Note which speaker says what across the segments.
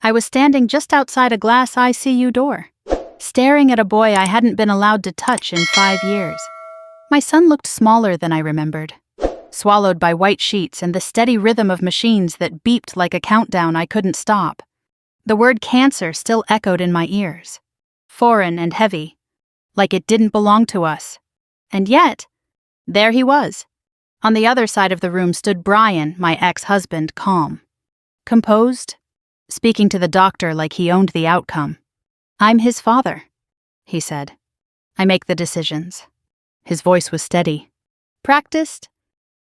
Speaker 1: I was standing just outside a glass ICU door, staring at a boy I hadn't been allowed to touch in 5 years. My son looked smaller than I remembered, swallowed by white sheets and the steady rhythm of machines that beeped like a countdown I couldn't stop. The word cancer still echoed in my ears, foreign and heavy, like it didn't belong to us. And yet, there he was. On the other side of the room stood Brian, my ex-husband, calm, composed, speaking to the doctor like he owned the outcome. "I'm his father," he said. "I make the decisions." His voice was steady, practiced,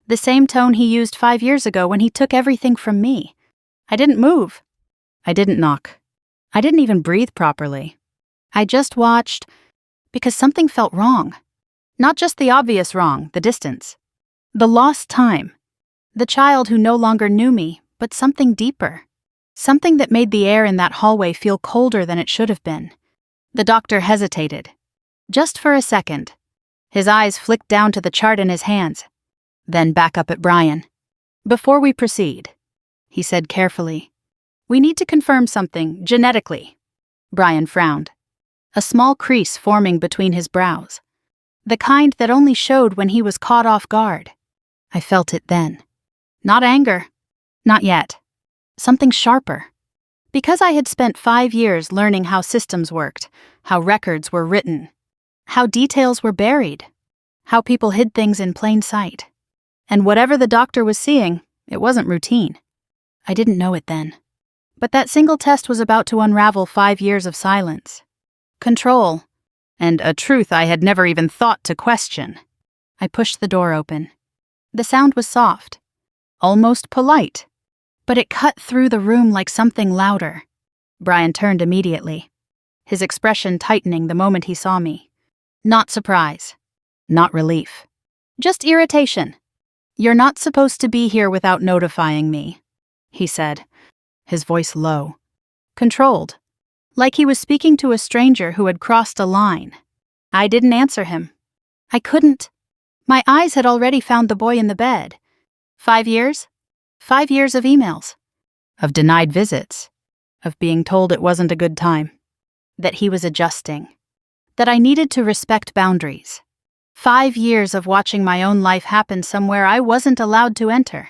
Speaker 1: the same tone he used 5 years ago when he took everything from me. I didn't move. I didn't knock. I didn't even breathe properly. I just watched, because something felt wrong. Not just the obvious wrong, the distance. The lost time. The child who no longer knew me, but something deeper. Something that made the air in that hallway feel colder than it should have been. The doctor hesitated. Just for a second. His eyes flicked down to the chart in his hands, then back up at Brian. "Before we proceed," he said carefully, "we need to confirm something genetically." Brian frowned, a small crease forming between his brows, the kind that only showed when he was caught off guard. I felt it then. Not anger. Not yet. Something sharper. Because I had spent 5 years learning how systems worked, how records were written, how details were buried, how people hid things in plain sight. And whatever the doctor was seeing, it wasn't routine. I didn't know it then. But that single test was about to unravel 5 years of silence, control, and a truth I had never even thought to question. I pushed the door open. The sound was soft, almost polite, but it cut through the room like something louder. Brian turned immediately, his expression tightening the moment he saw me. Not surprise, not relief, just irritation. "You're not supposed to be here without notifying me," he said, his voice low, controlled, like he was speaking to a stranger who had crossed a line. I didn't answer him. I couldn't. My eyes had already found the boy in the bed. 5 years? 5 years of emails, of denied visits, of being told it wasn't a good time, that he was adjusting, that I needed to respect boundaries. 5 years of watching my own life happen somewhere I wasn't allowed to enter.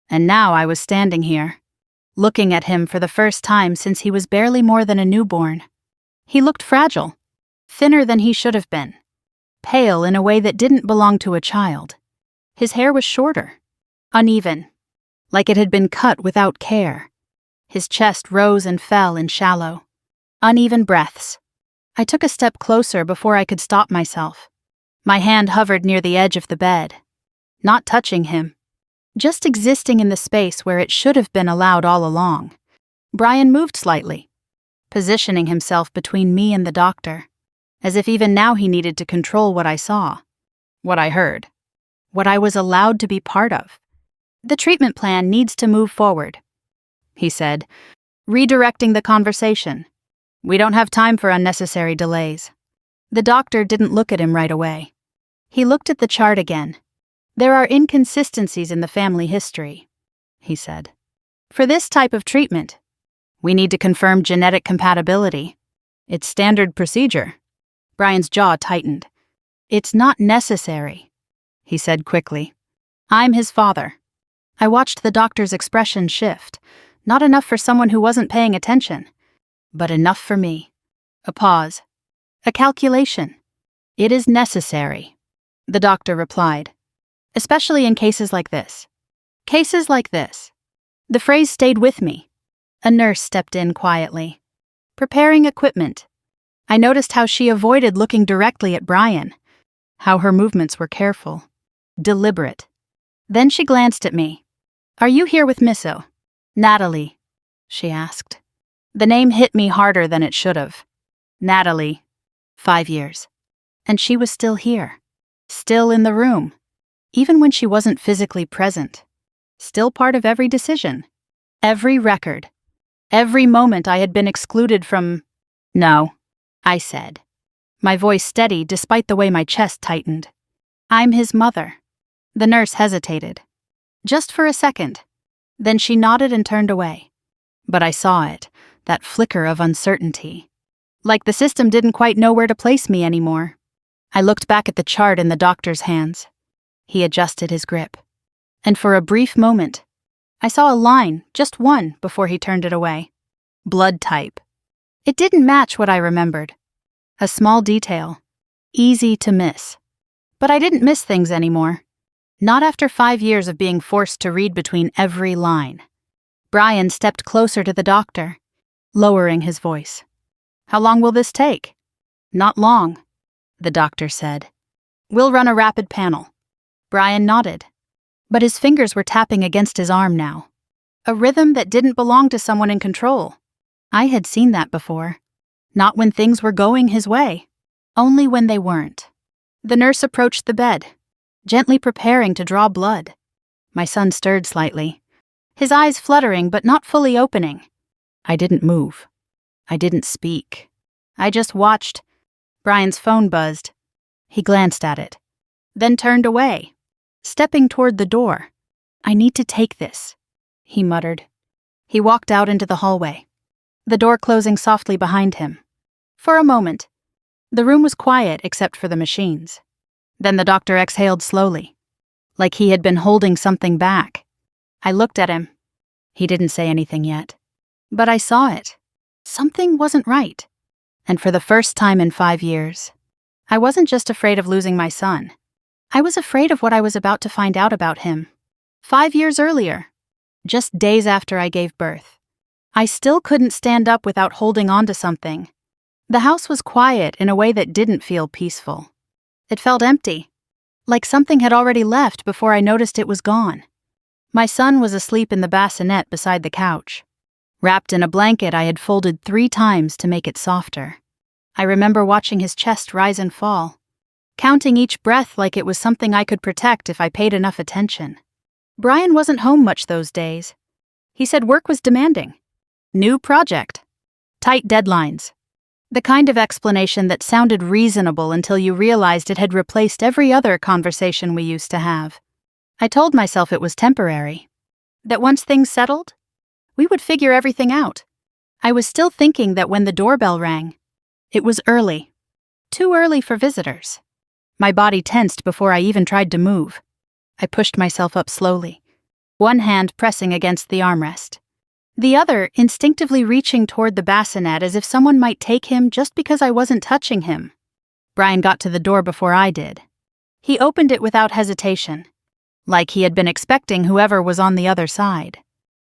Speaker 1: And now I was standing here, looking at him for the first time since he was barely more than a newborn. He looked fragile, thinner than he should have been, pale in a way that didn't belong to a child. His hair was shorter, uneven, like it had been cut without care. His chest rose and fell in shallow, uneven breaths. I took a step closer before I could stop myself. My hand hovered near the edge of the bed, not touching him, just existing in the space where it should have been allowed all along. Brian moved slightly, positioning himself between me and the doctor, as if even now he needed to control what I saw, what I heard, what I was allowed to be part of. "The treatment plan needs to move forward," he said, redirecting the conversation. "We don't have time for unnecessary delays." The doctor didn't look at him right away. He looked at the chart again. "There are inconsistencies in the family history," he said. "For this type of treatment, we need to confirm genetic compatibility. It's standard procedure." Brian's jaw tightened. "It's not necessary," he said quickly. "I'm his father." I watched the doctor's expression shift, not enough for someone who wasn't paying attention, but enough for me. A pause. A calculation. "It is necessary," the doctor replied, "especially in cases like this." Cases like this. The phrase stayed with me. A nurse stepped in quietly, preparing equipment. I noticed how she avoided looking directly at Brian, how her movements were careful, deliberate. Then she glanced at me. "Are you here with Misso?" "Natalie," she asked. The name hit me harder than it should have. Natalie. 5 years. And she was still here, still in the room, even when she wasn't physically present, still part of every decision, every record, every moment I had been excluded from. "No," I said, my voice steady despite the way my chest tightened. "I'm his mother." The nurse hesitated, just for a second. Then she nodded and turned away. But I saw it, that flicker of uncertainty. Like the system didn't quite know where to place me anymore. I looked back at the chart in the doctor's hands. He adjusted his grip. And for a brief moment, I saw a line, just one, before he turned it away. Blood type. It didn't match what I remembered. A small detail. Easy to miss. But I didn't miss things anymore. Not after 5 years of being forced to read between every line. Brian stepped closer to the doctor, lowering his voice. "How long will this take?" "Not long," the doctor said. "We'll run a rapid panel." Brian nodded, but his fingers were tapping against his arm now. A rhythm that didn't belong to someone in control. I had seen that before. Not when things were going his way, only when they weren't. The nurse approached the bed, gently preparing to draw blood. My son stirred slightly, his eyes fluttering but not fully opening. I didn't move. I didn't speak. I just watched. Brian's phone buzzed. He glanced at it, then turned away, stepping toward the door. "I need to take this," he muttered. He walked out into the hallway, the door closing softly behind him. For a moment, the room was quiet except for the machines. Then the doctor exhaled slowly, like he had been holding something back. I looked at him. He didn't say anything yet, but I saw it. Something wasn't right. And for the first time in 5 years, I wasn't just afraid of losing my son. I was afraid of what I was about to find out about him. 5 years earlier, just days after I gave birth, I still couldn't stand up without holding on to something. The house was quiet in a way that didn't feel peaceful. It felt empty, like something had already left before I noticed it was gone. My son was asleep in the bassinet beside the couch, wrapped in a blanket I had folded 3 times to make it softer. I remember watching his chest rise and fall, counting each breath like it was something I could protect if I paid enough attention. Brian wasn't home much those days. He said work was demanding. New project. Tight deadlines. The kind of explanation that sounded reasonable until you realized it had replaced every other conversation we used to have. I told myself it was temporary. That once things settled, we would figure everything out. I was still thinking that when the doorbell rang, it was early. Too early for visitors. My body tensed before I even tried to move. I pushed myself up slowly, one hand pressing against the armrest, the other instinctively reaching toward the bassinet as if someone might take him just because I wasn't touching him. Brian got to the door before I did. He opened it without hesitation, like he had been expecting whoever was on the other side.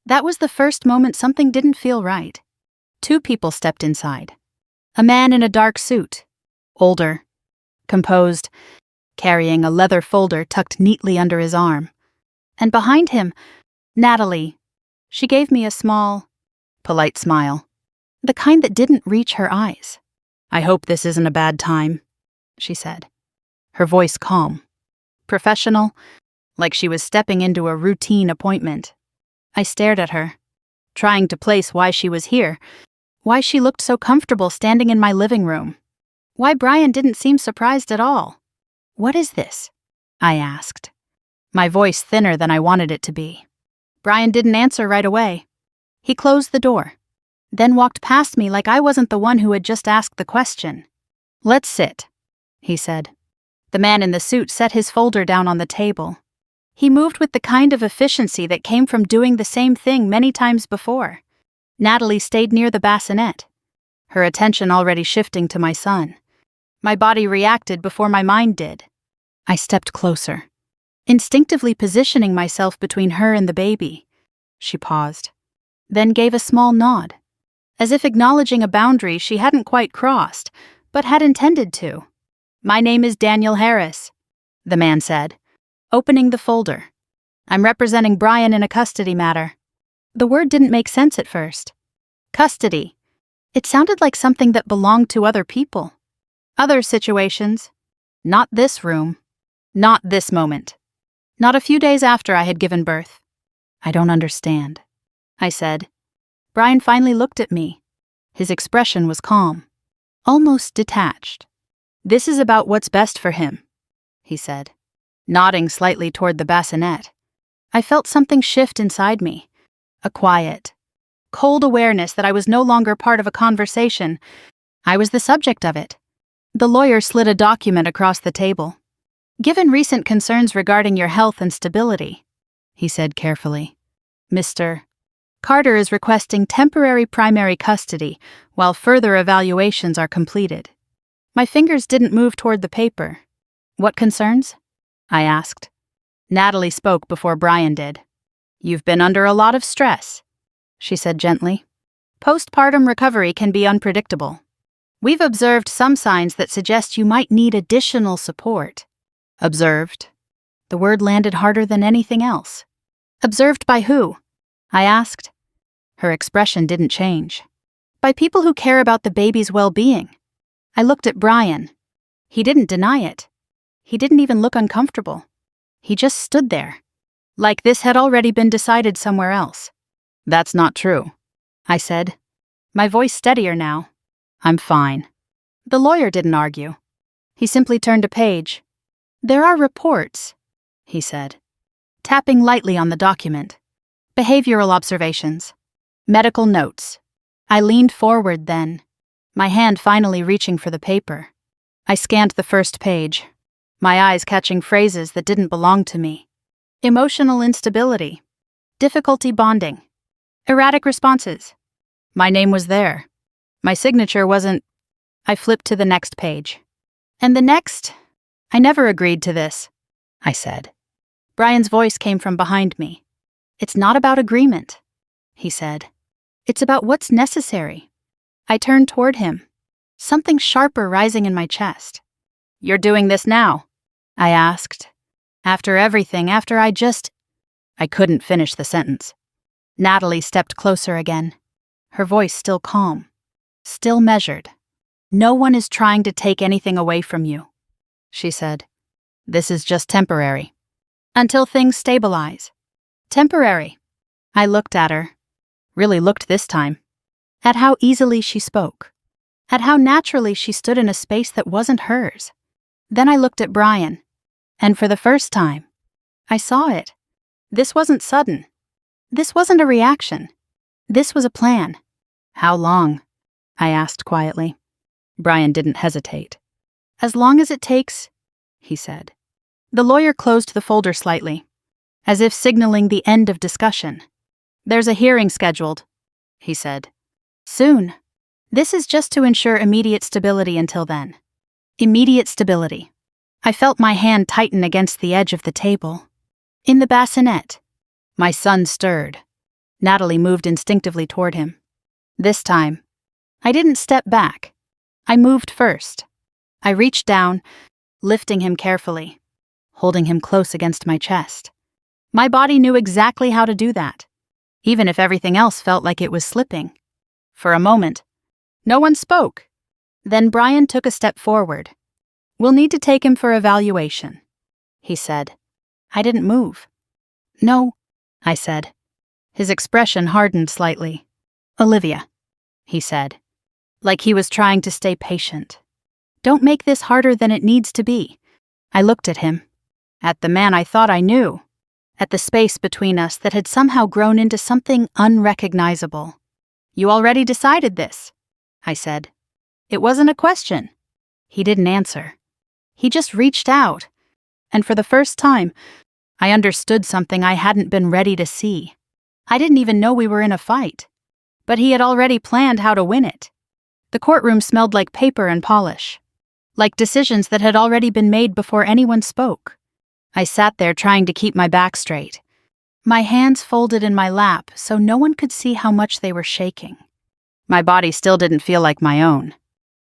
Speaker 1: That was the first moment something didn't feel right. 2 people stepped inside. A man in a dark suit, older, composed, carrying a leather folder tucked neatly under his arm. And behind him, Natalie. She gave me a small, polite smile, the kind that didn't reach her eyes. "I hope this isn't a bad time," she said, her voice calm, professional, like she was stepping into a routine appointment. I stared at her, trying to place why she was here, why she looked so comfortable standing in my living room, why Brian didn't seem surprised at all. "What is this?" I asked, my voice thinner than I wanted it to be. Brian didn't answer right away. He closed the door, then walked past me like I wasn't the one who had just asked the question. "Let's sit," he said. The man in the suit set his folder down on the table. He moved with the kind of efficiency that came from doing the same thing many times before. Natalie stayed near the bassinet, her attention already shifting to my son. My body reacted before my mind did. I stepped closer, instinctively positioning myself between her and the baby. She paused, then gave a small nod, as if acknowledging a boundary she hadn't quite crossed, but had intended to. "My name is Daniel Harris," the man said, opening the folder. "I'm representing Brian in a custody matter." The word didn't make sense at first. Custody. It sounded like something that belonged to other people. Other situations. Not this room. Not this moment. Not a few days after I had given birth. "I don't understand," I said. Brian finally looked at me. His expression was calm, almost detached. "This is about what's best for him," he said, nodding slightly toward the bassinet. I felt something shift inside me, a quiet, Cold awareness that I was no longer part of a conversation. I was the subject of it. The lawyer slid a document across the table. "Given recent concerns regarding your health and stability," he said carefully, "Mr. Carter is requesting temporary primary custody while further evaluations are completed." My fingers didn't move toward the paper. "What concerns?" I asked. Natalie spoke before Brian did. "You've been under a lot of stress," she said gently. "Postpartum recovery can be unpredictable. We've observed some signs that suggest you might need additional support." Observed? The word landed harder than anything else. "Observed by who?" I asked. Her expression didn't change. "By people who care about the baby's well-being." I looked at Brian. He didn't deny it. He didn't even look uncomfortable. He just stood there, like this had already been decided somewhere else. "That's not true," I said, my voice steadier now. "I'm fine." The lawyer didn't argue. He simply turned a page. "There are reports," he said, tapping lightly on the document. "Behavioral observations. Medical notes." I leaned forward then, my hand finally reaching for the paper. I scanned the first page, my eyes catching phrases that didn't belong to me. Emotional instability. Difficulty bonding. Erratic responses. My name was there. My signature wasn't. I flipped to the next page. And the next. "I never agreed to this," I said. Brian's voice came from behind me. "It's not about agreement," he said. "It's about what's necessary." I turned toward him, something sharper rising in my chest. "You're doing this now?" I asked. "After everything, after I couldn't finish the sentence. Natalie stepped closer again, her voice still calm, still measured. "No one is trying to take anything away from you," she said. "This is just temporary. Until things stabilize." Temporary. I looked at her. Really looked this time. At how easily she spoke. At how naturally she stood in a space that wasn't hers. Then I looked at Brian. And for the first time, I saw it. This wasn't sudden. This wasn't a reaction. This was a plan. "How long?" I asked quietly. Brian didn't hesitate. "As long as it takes," he said. The lawyer closed the folder slightly, as if signaling the end of discussion. "There's a hearing scheduled," he said. "Soon. This is just to ensure immediate stability until then." Immediate stability. I felt my hand tighten against the edge of the table. In the bassinet. My son stirred. Natalie moved instinctively toward him. This time, I didn't step back. I moved first. I reached down, lifting him carefully, holding him close against my chest. My body knew exactly how to do that, even if everything else felt like it was slipping. For a moment, no one spoke. Then Brian took a step forward. "We'll need to take him for evaluation," he said. I didn't move. "No," I said. His expression hardened slightly. "Olivia," he said, like he was trying to stay patient. "Don't make this harder than it needs to be." I looked at him, at the man I thought I knew, at the space between us that had somehow grown into something unrecognizable. "You already decided this," I said. "It wasn't a question." He didn't answer. He just reached out, and for the first time, I understood something I hadn't been ready to see. I didn't even know we were in a fight, but he had already planned how to win it. The courtroom smelled like paper and polish, like decisions that had already been made before anyone spoke. I sat there trying to keep my back straight, my hands folded in my lap so no one could see how much they were shaking. My body still didn't feel like my own.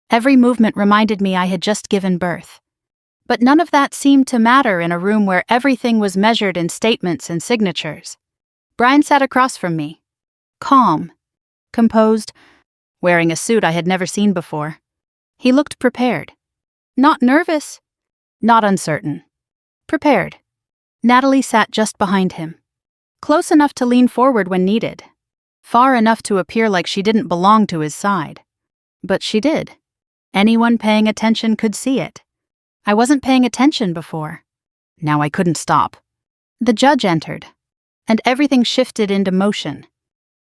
Speaker 1: Every movement reminded me I had just given birth. But none of that seemed to matter in a room where everything was measured in statements and signatures. Brian sat across from me, calm, composed, wearing a suit I had never seen before. He looked prepared. Not nervous, not uncertain. Prepared. Natalie sat just behind him, close enough to lean forward when needed, far enough to appear like she didn't belong to his side. But she did. Anyone paying attention could see it. I wasn't paying attention before. Now I couldn't stop. The judge entered, and everything shifted into motion.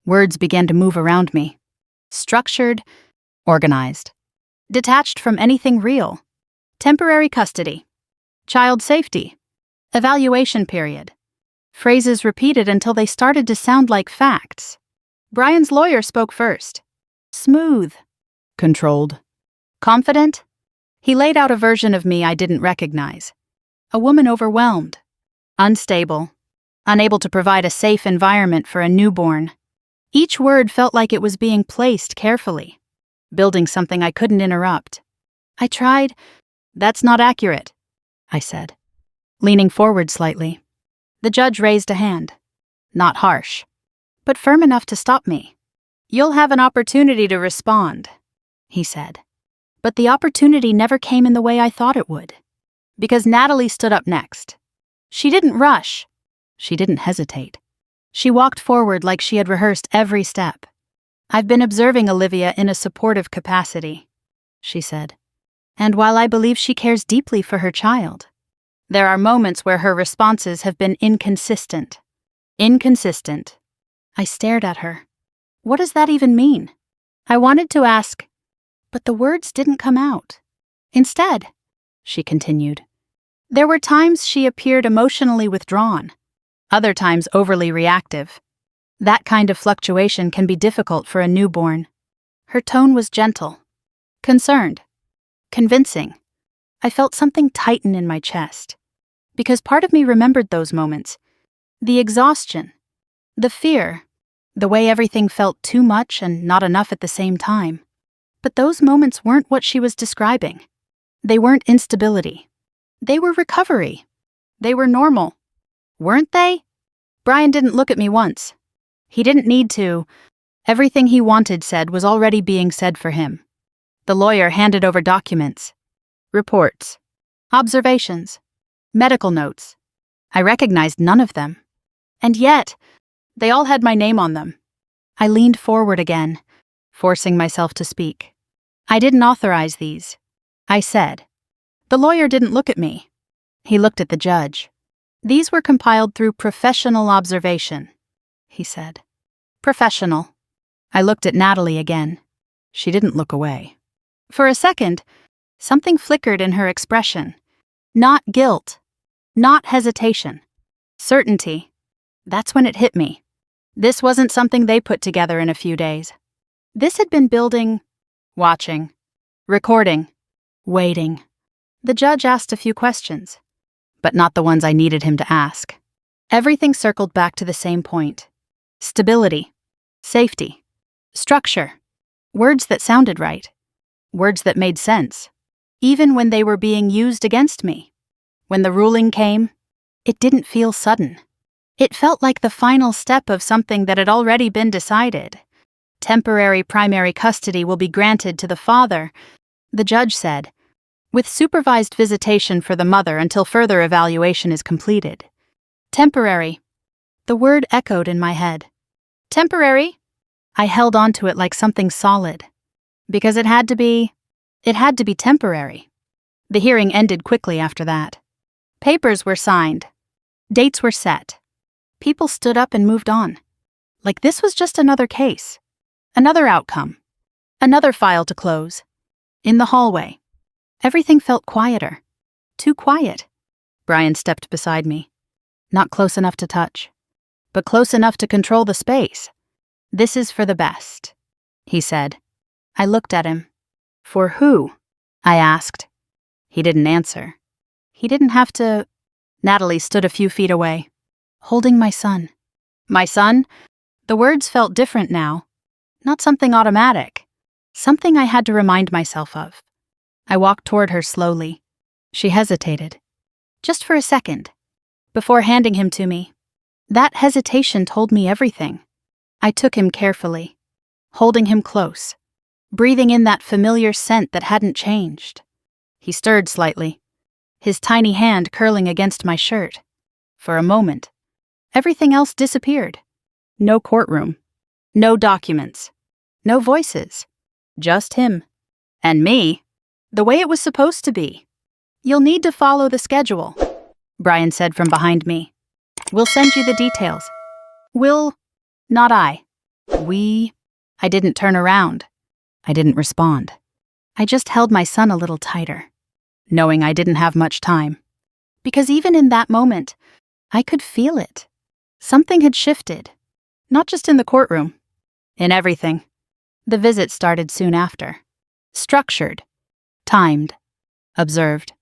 Speaker 1: Words began to move around me. Structured, organized, detached from anything real. Temporary custody. Child safety. Evaluation period. Phrases repeated until they started to sound like facts. Brian's lawyer spoke first. Smooth. Controlled. Confident. He laid out a version of me I didn't recognize. A woman overwhelmed. Unstable. Unable to provide a safe environment for a newborn. Each word felt like it was being placed carefully, building something I couldn't interrupt. I tried. That's not accurate, I said, leaning forward slightly. The judge raised a hand. Not harsh, but firm enough to stop me. You'll have an opportunity to respond, he said. But the opportunity never came in the way I thought it would. Because Natalie stood up next. She didn't rush. She didn't hesitate. She walked forward like she had rehearsed every step. I've been observing Olivia in a supportive capacity, she said. And while I believe she cares deeply for her child, there are moments where her responses have been inconsistent. Inconsistent. I stared at her. What does that even mean? I wanted to ask, but the words didn't come out. Instead, she continued, there were times she appeared emotionally withdrawn, other times overly reactive. That kind of fluctuation can be difficult for a newborn. Her tone was gentle, concerned, convincing. I felt something tighten in my chest, because part of me remembered those moments. The exhaustion, the fear, the way everything felt too much and not enough at the same time. But those moments weren't what she was describing. They weren't instability. They were recovery. They were normal. Weren't they? Brian didn't look at me once. He didn't need to. Everything he wanted said was already being said for him. The lawyer handed over documents, reports, observations, medical notes. I recognized none of them. And yet, they all had my name on them. I leaned forward again, forcing myself to speak. I didn't authorize these, I said. The lawyer didn't look at me. He looked at the judge. These were compiled through professional observation, he said. Professional. I looked at Natalie again. She didn't look away. For a second, something flickered in her expression. Not guilt. Not hesitation. Certainty. That's when it hit me. This wasn't something they put together in a few days. This had been building, watching, recording, waiting. The judge asked a few questions, but not the ones I needed him to ask. Everything circled back to the same point. Stability, safety, structure, words that sounded right, words that made sense, even when they were being used against me. When the ruling came, it didn't feel sudden. It felt like the final step of something that had already been decided. Temporary primary custody will be granted to the father, the judge said, with supervised visitation for the mother until further evaluation is completed. Temporary. The word echoed in my head. Temporary? I held onto it like something solid. Because it had to be temporary. The hearing ended quickly after that. Papers were signed. Dates were set. People stood up and moved on. Like this was just another case. Another outcome. Another file to close. In the hallway, everything felt quieter. Too quiet. Brian stepped beside me. Not close enough to touch, but close enough to control the space. This is for the best, he said. I looked at him. For who? I asked. He didn't answer. He didn't have to. Natalie stood a few feet away, holding my son. My son? The words felt different now. Not something automatic. Something I had to remind myself of. I walked toward her slowly. She hesitated. Just for a second. Before handing him to me. That hesitation told me everything. I took him carefully, holding him close, breathing in that familiar scent that hadn't changed. He stirred slightly, his tiny hand curling against my shirt. For a moment, everything else disappeared. No courtroom, no documents, no voices, just him. And me, the way it was supposed to be. You'll need to follow the schedule, Brian said from behind me. We'll send you the details. Not I. I didn't turn around. I didn't respond. I just held my son a little tighter, knowing I didn't have much time. Because even in that moment, I could feel it. Something had shifted. Not just in the courtroom. In everything. The visit started soon after. Structured. Timed. Observed.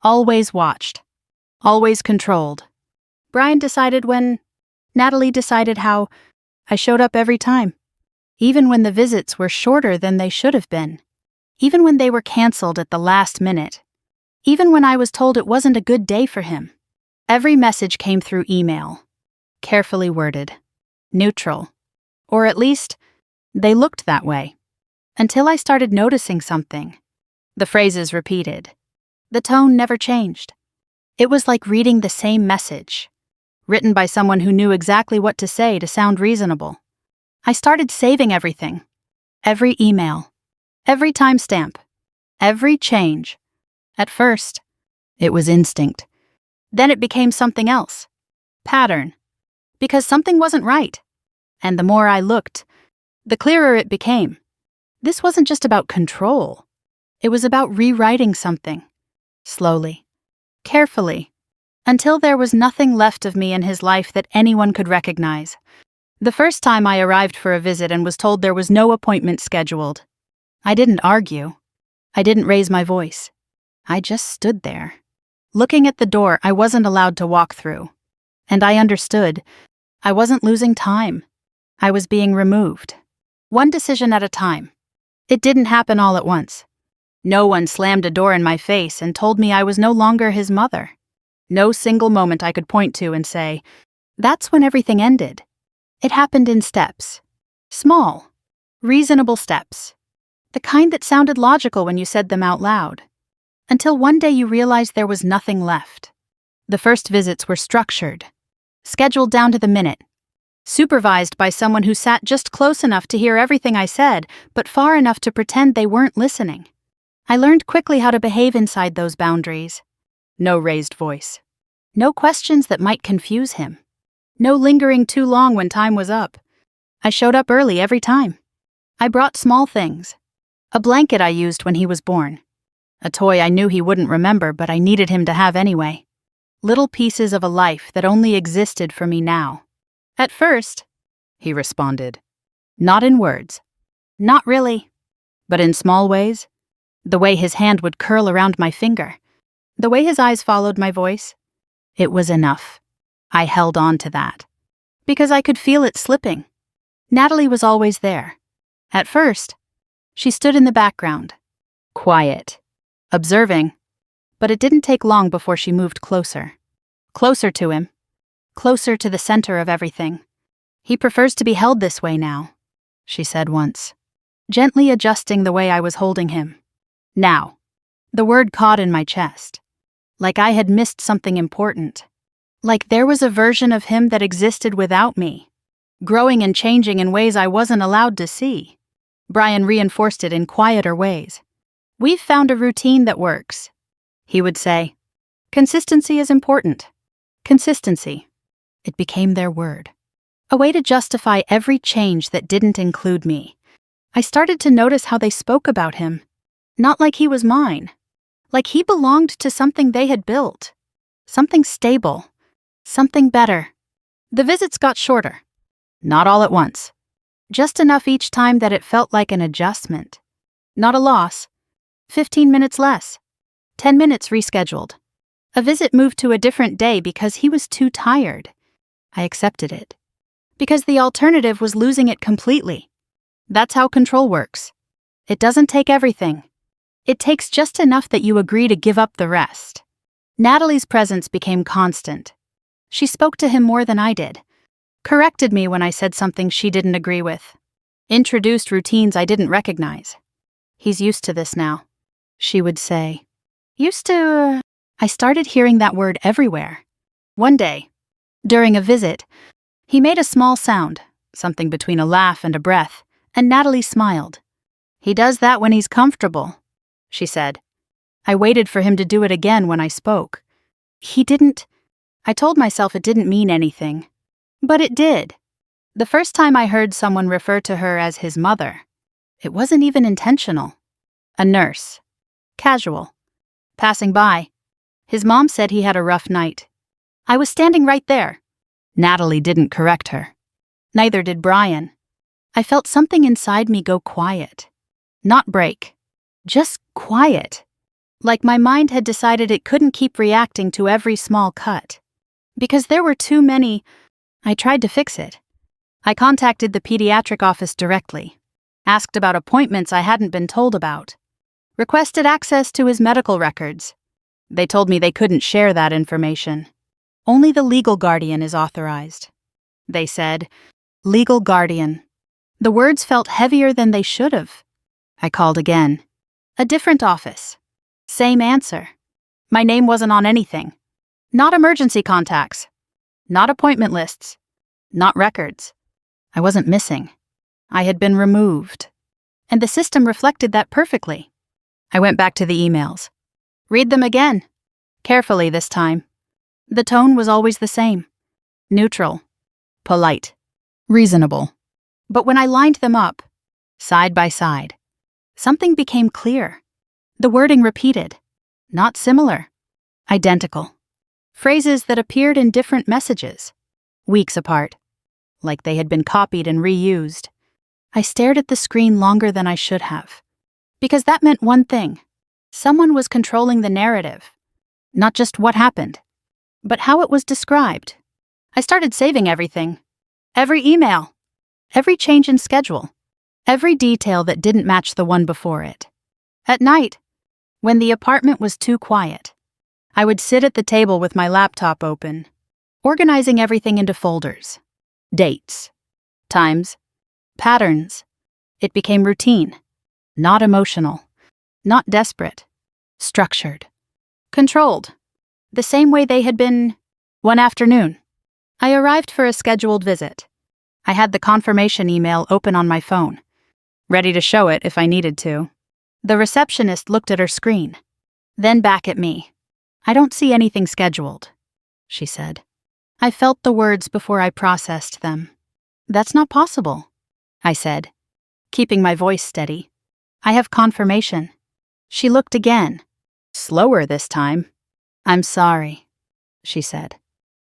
Speaker 1: Always watched. Always controlled. Brian decided when. Natalie decided how. I showed up every time. Even when the visits were shorter than they should have been. Even when they were canceled at the last minute. Even when I was told it wasn't a good day for him. Every message came through email. Carefully worded. Neutral. Or at least, they looked that way. Until I started noticing something. The phrases repeated. The tone never changed. It was like reading the same message. Written by someone who knew exactly what to say to sound reasonable. I started saving everything. Every email. Every timestamp. Every change. At first, it was instinct. Then it became something else. Pattern. Because something wasn't right. And the more I looked, the clearer it became. This wasn't just about control. It was about rewriting something. Slowly. Carefully. Until there was nothing left of me in his life that anyone could recognize. The first time I arrived for a visit and was told there was no appointment scheduled. I didn't argue. I didn't raise my voice. I just stood there. Looking at the door I wasn't allowed to walk through. And I understood. I wasn't losing time. I was being removed. One decision at a time. It didn't happen all at once. No one slammed a door in my face and told me I was no longer his mother. No single moment I could point to and say, that's when everything ended. It happened in steps. Small, reasonable steps. The kind that sounded logical when you said them out loud. Until one day you realized there was nothing left. The first visits were structured. Scheduled down to the minute. Supervised by someone who sat just close enough to hear everything I said, but far enough to pretend they weren't listening. I learned quickly how to behave inside those boundaries. No raised voice. No questions that might confuse him. No lingering too long when time was up. I showed up early every time. I brought small things. A blanket I used when he was born. A toy I knew he wouldn't remember, but I needed him to have anyway. Little pieces of a life that only existed for me now. At first, he responded. Not in words. Not really. But in small ways. The way his hand would curl around my finger. The way his eyes followed my voice. It was enough. I held on to that. Because I could feel it slipping. Natalie was always there. At first, she stood in the background. Quiet. Observing. But it didn't take long before she moved closer. Closer to him. Closer to the center of everything. He prefers to be held this way now, she said once. Gently adjusting the way I was holding him. Now. The word caught in my chest. Like I had missed something important. Like there was a version of him that existed without me. Growing and changing in ways I wasn't allowed to see. Brian reinforced it in quieter ways. We've found a routine that works. He would say, consistency is important. Consistency. It became their word. A way to justify every change that didn't include me. I started to notice how they spoke about him. Not like he was mine. Like he belonged to something they had built. Something stable. Something better. The visits got shorter. Not all at once. Just enough each time that it felt like an adjustment. Not a loss. 15 minutes less. 10 minutes rescheduled. A visit moved to a different day because he was too tired. I accepted it. Because the alternative was losing it completely. That's how control works. It doesn't take everything. It takes just enough that you agree to give up the rest. Natalie's presence became constant. She spoke to him more than I did. Corrected me when I said something she didn't agree with. Introduced routines I didn't recognize. He's used to this now, she would say. Used to... I started hearing that word everywhere. One day, during a visit, he made a small sound, something between a laugh and a breath, and Natalie smiled. He does that when he's comfortable, she said. I waited for him to do it again when I spoke. He didn't. I told myself it didn't mean anything. But it did. The first time I heard someone refer to her as his mother, it wasn't even intentional. A nurse. Casual. Passing by. His mom said he had a rough night. I was standing right there. Natalie didn't correct her. Neither did Brian. I felt something inside me go quiet. Not break. Just quiet. Like my mind had decided it couldn't keep reacting to every small cut. Because there were too many, I tried to fix it. I contacted the pediatric office directly. Asked about appointments I hadn't been told about. Requested access to his medical records. They told me they couldn't share that information. Only the legal guardian is authorized. They said, legal guardian. The words felt heavier than they should have. I called again. A different office. Same answer. My name wasn't on anything. Not emergency contacts. Not appointment lists. Not records. I wasn't missing. I had been removed. And the system reflected that perfectly. I went back to the emails. Read them again. Carefully this time. The tone was always the same. Neutral. Polite. Reasonable. But when I lined them up, side by side, something became clear. The wording repeated. Not similar. Identical. Phrases that appeared in different messages. Weeks apart. Like they had been copied and reused. I stared at the screen longer than I should have. Because that meant one thing. Someone was controlling the narrative. Not just what happened, but how it was described. I started saving everything. Every email. Every change in schedule. Every detail that didn't match the one before it. At night, when the apartment was too quiet, I would sit at the table with my laptop open, organizing everything into folders. Dates. Times. Patterns. It became routine. Not emotional. Not desperate. Structured. Controlled. The same way they had been. One afternoon, I arrived for a scheduled visit. I had the confirmation email open on my phone, ready to show it if I needed to. The receptionist looked at her screen, then back at me. I don't see anything scheduled, she said. I felt the words before I processed them. That's not possible, I said, keeping my voice steady. I have confirmation. She looked again, slower this time. I'm sorry, she said.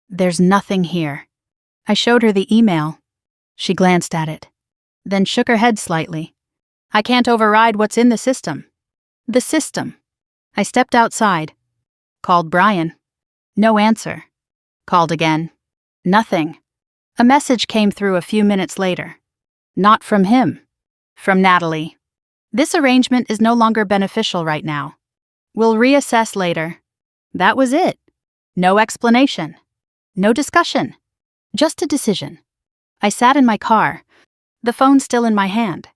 Speaker 1: There's nothing here. I showed her the email. She glanced at it, then shook her head slightly. I can't override what's in the system. The system. I stepped outside. Called Brian. No answer. Called again. Nothing. A message came through a few minutes later. Not from him. From Natalie. This arrangement is no longer beneficial right now. We'll reassess later. That was it. No explanation. No discussion. Just a decision. I sat in my car, the phone still in my hand,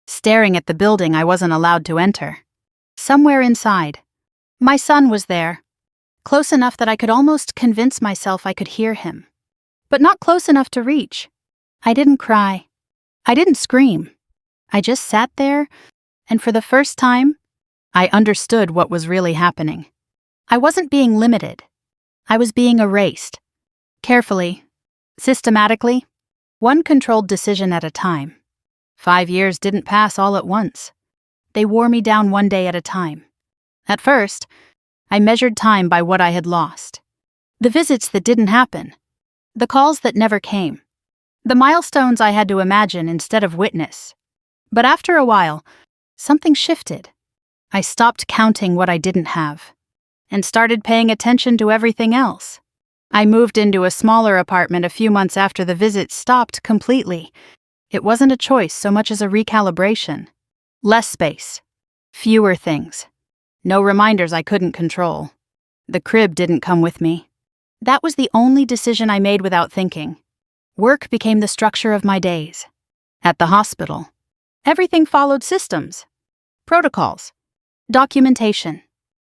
Speaker 1: staring at the building I wasn't allowed to enter. Somewhere inside, my son was there, close enough that I could almost convince myself I could hear him, but not close enough to reach. I didn't cry. I didn't scream. I just sat there, and for the first time, I understood what was really happening. I wasn't being limited. I was being erased. Carefully, systematically, one controlled decision at a time. 5 years didn't pass all at once. They wore me down one day at a time. At first, I measured time by what I had lost. The visits that didn't happen. The calls that never came. The milestones I had to imagine instead of witness. But after a while, something shifted. I stopped counting what I didn't have, and started paying attention to everything else. I moved into a smaller apartment a few months after the visits stopped completely. It wasn't a choice so much as a recalibration. Less space. Fewer things. No reminders I couldn't control. The crib didn't come with me. That was the only decision I made without thinking. Work became the structure of my days. At the hospital, everything followed systems, protocols, documentation,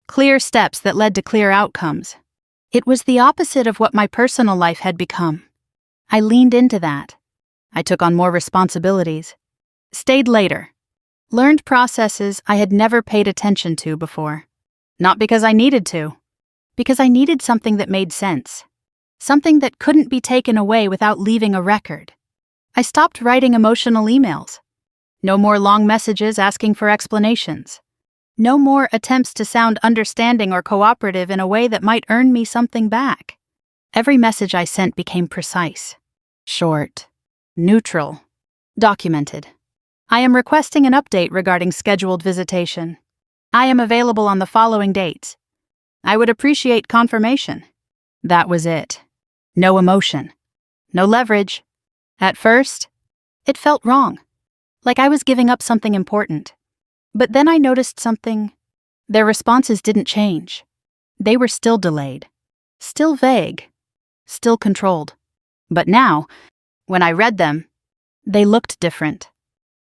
Speaker 1: clear steps that led to clear outcomes. It was the opposite of what my personal life had become. I leaned into that. I took on more responsibilities, stayed later, learned processes I had never paid attention to before. Not because I needed to, because I needed something that made sense, something that couldn't be taken away without leaving a record. I stopped writing emotional emails. No more long messages asking for explanations. No more attempts to sound understanding or cooperative in a way that might earn me something back. Every message I sent became precise, short, neutral, documented. I am requesting an update regarding scheduled visitation. I am available on the following dates. I would appreciate confirmation. That was it. No emotion. No leverage. At first, it felt wrong, like I was giving up something important. But then I noticed something. Their responses didn't change. They were still delayed, still vague, still controlled. But now, when I read them, they looked different.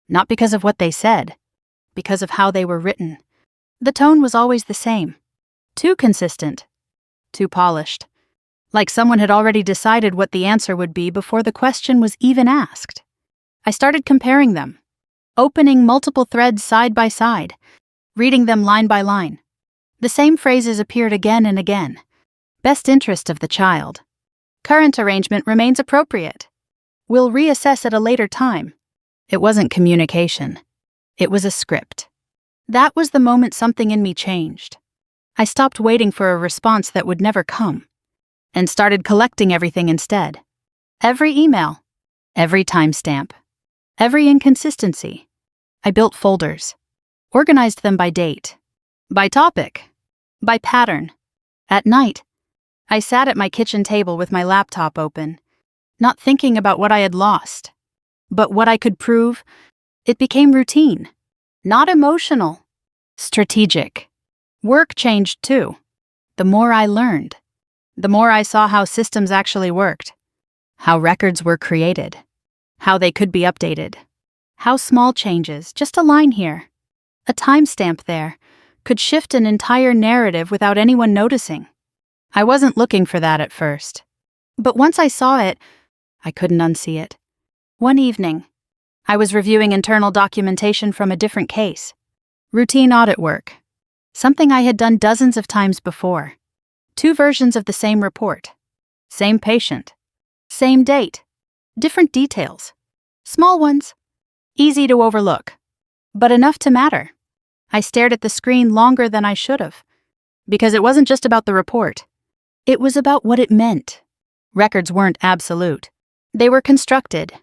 Speaker 1: Not because of what they said, because of how they were written. The tone was always the same. Too consistent. Too polished. Like someone had already decided what the answer would be before the question was even asked. I started comparing them, opening multiple threads side by side, reading them line by line. The same phrases appeared again and again. Best interest of the child. Current arrangement remains appropriate. We'll reassess at a later time. It wasn't communication. It was a script. That was the moment something in me changed. I stopped waiting for a response that would never come, and started collecting everything instead. Every email, every timestamp, every inconsistency. I built folders, organized them by date, by topic, by pattern. At night, I sat at my kitchen table with my laptop open, not thinking about what I had lost, but what I could prove. It became routine, not emotional, strategic. Work changed too. The more I learned, the more I saw how systems actually worked, how records were created, how they could be updated, how small changes, just a line here, a timestamp there, could shift an entire narrative without anyone noticing. I wasn't looking for that at first, but once I saw it, I couldn't unsee it. One evening, I was reviewing internal documentation from a different case, routine audit work, something I had done dozens of times before. 2 versions of the same report, same patient, same date, different details, small ones, easy to overlook, but enough to matter. I stared at the screen longer than I should have, because it wasn't just about the report. It was about what it meant. Records weren't absolute. They were constructed,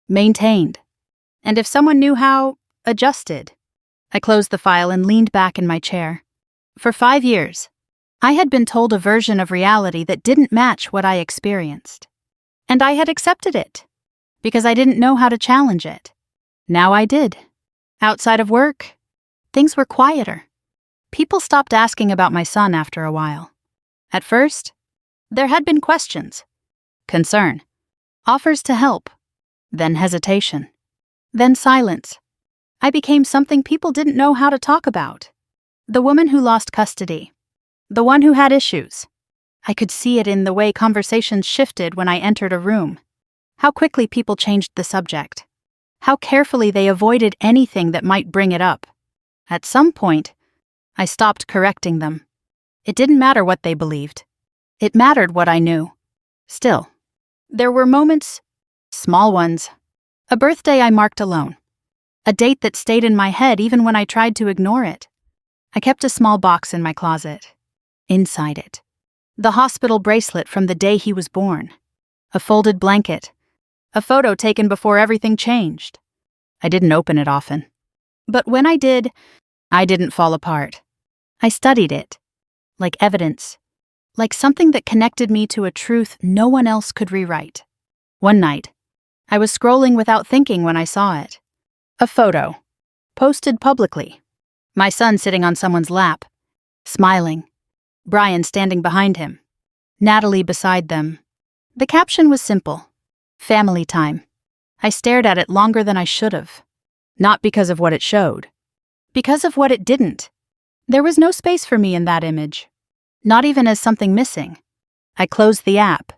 Speaker 1: maintained, and if someone knew how, adjusted. I closed the file and leaned back in my chair. For 5 years, I had been told a version of reality that didn't match what I experienced. And I had accepted it, because I didn't know how to challenge it. Now I did. Outside of work, things were quieter. People stopped asking about my son after a while. At first, there had been questions, concern, offers to help, then hesitation, then silence. I became something people didn't know how to talk about. The woman who lost custody. The one who had issues. I could see it in the way conversations shifted when I entered a room. How quickly people changed the subject. How carefully they avoided anything that might bring it up. At some point, I stopped correcting them. It didn't matter what they believed. It mattered what I knew. Still, there were moments, small ones. A birthday I marked alone. A date that stayed in my head even when I tried to ignore it. I kept a small box in my closet. Inside it, the hospital bracelet from the day he was born. A folded blanket. A photo taken before everything changed. I didn't open it often. But when I did, I didn't fall apart. I studied it. Like evidence. Like something that connected me to a truth no one else could rewrite. One night, I was scrolling without thinking when I saw it. A photo. Posted publicly. My son sitting on someone's lap. Smiling. Brian standing behind him. Natalie beside them. The caption was simple. Family time. I stared at it longer than I should have. Not because of what it showed. Because of what it didn't. There was no space for me in that image. Not even as something missing. I closed the app.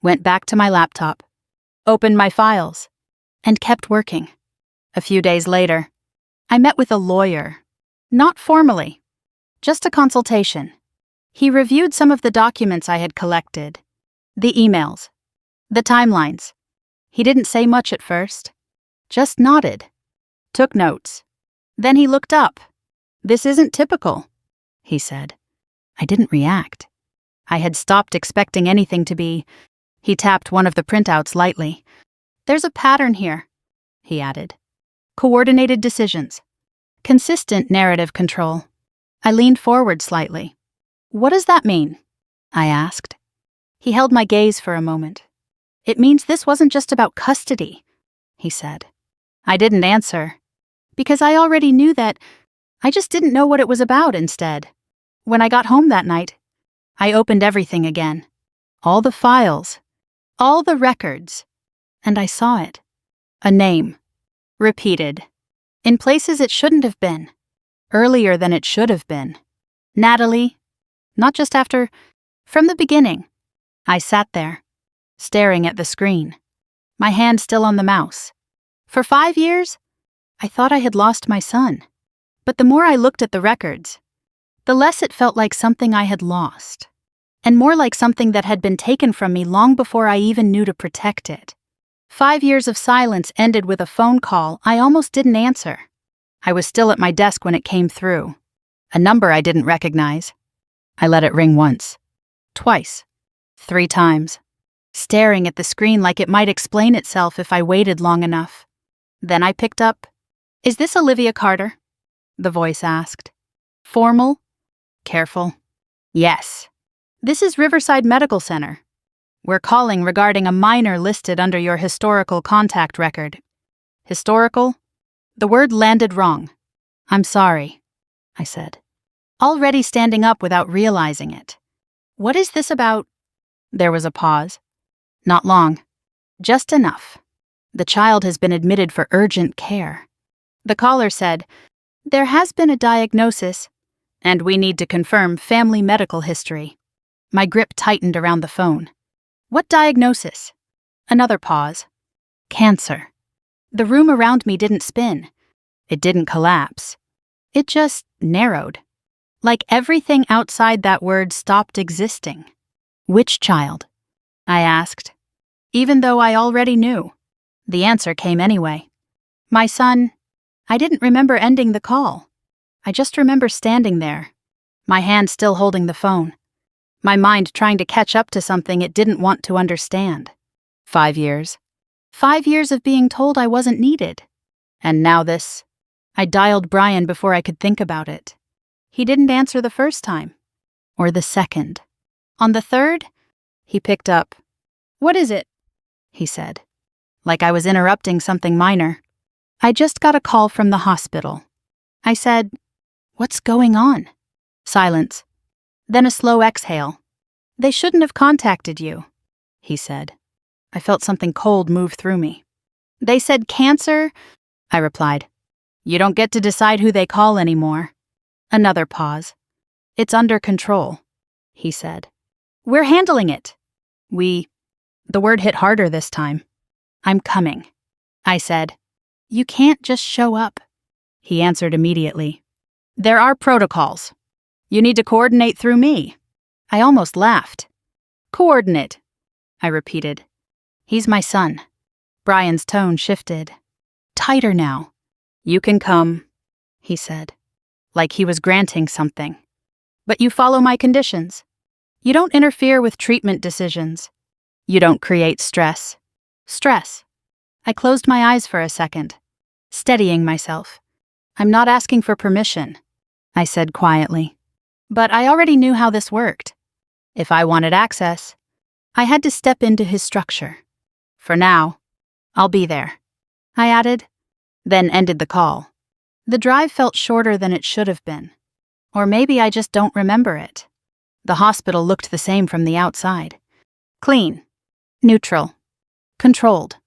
Speaker 1: Went back to my laptop. Opened my files. And kept working. A few days later, I met with a lawyer. Not formally. Just a consultation. He reviewed some of the documents I had collected. The emails. The timelines. He didn't say much at first, just nodded, took notes. Then he looked up. "This isn't typical," he said. I didn't react. I had stopped expecting anything to be. He tapped one of the printouts lightly. "There's a pattern here," he added. "Coordinated decisions. Consistent narrative control." I leaned forward slightly. "What does that mean?" I asked. He held my gaze for a moment. "It means this wasn't just about custody," he said. I didn't answer, because I already knew that. I just didn't know what it was about instead. When I got home that night, I opened everything again. All the files, all the records, and I saw it. A name. Repeated. In places it shouldn't have been. Earlier than it should have been. Natalie. Not just after. From the beginning. I sat there, staring at the screen, my hand still on the mouse. For 5 years, I thought I had lost my son. But the more I looked at the records, the less it felt like something I had lost, and more like something that had been taken from me long before I even knew to protect it. 5 years of silence ended with a phone call I almost didn't answer. I was still at my desk when it came through. A number I didn't recognize. I let it ring once, twice, 3 times, staring at the screen like it might explain itself if I waited long enough. Then I picked up. "Is this Olivia Carter?" the voice asked. Formal? Careful. "Yes. This is Riverside Medical Center. We're calling regarding a minor listed under your historical contact record." Historical? The word landed wrong. "I'm sorry," I said, already standing up without realizing it. "What is this about?" There was a pause. "Not long. Just enough. The child has been admitted for urgent care." The caller said, "There has been a diagnosis, and we need to confirm family medical history." My grip tightened around the phone. "What diagnosis?" Another pause. "Cancer." The room around me didn't spin. It didn't collapse. It just narrowed. Like everything outside that word stopped existing. "Which child?" I asked, even though I already knew. The answer came anyway. "My son." I didn't remember ending the call. I just remember standing there, my hand still holding the phone, my mind trying to catch up to something it didn't want to understand. 5 years. 5 years of being told I wasn't needed. And now this. I dialed Brian before I could think about it. He didn't answer the first time. Or the second. On the third, he picked up. "What is it?" he said, like I was interrupting something minor. "I just got a call from the hospital." I said, "What's going on?" Silence. Then a slow exhale. "They shouldn't have contacted you," he said. I felt something cold move through me. "They said cancer," I replied. "You don't get to decide who they call anymore." Another pause. "It's under control," he said. "We're handling it." The word hit harder this time. "I'm coming," I said. "You can't just show up," he answered immediately. "There are protocols. You need to coordinate through me." I almost laughed. "Coordinate," I repeated. "He's my son." Brian's tone shifted. Tighter now. "You can come," he said, like he was granting something. "But you follow my conditions. You don't interfere with treatment decisions. You don't create stress." Stress. I closed my eyes for a second, steadying myself. "I'm not asking for permission," I said quietly. But I already knew how this worked. If I wanted access, I had to step into his structure. "For now, I'll be there," I added, then ended the call. The drive felt shorter than it should have been. Or maybe I just don't remember it. The hospital looked the same from the outside. Clean. Neutral. Controlled.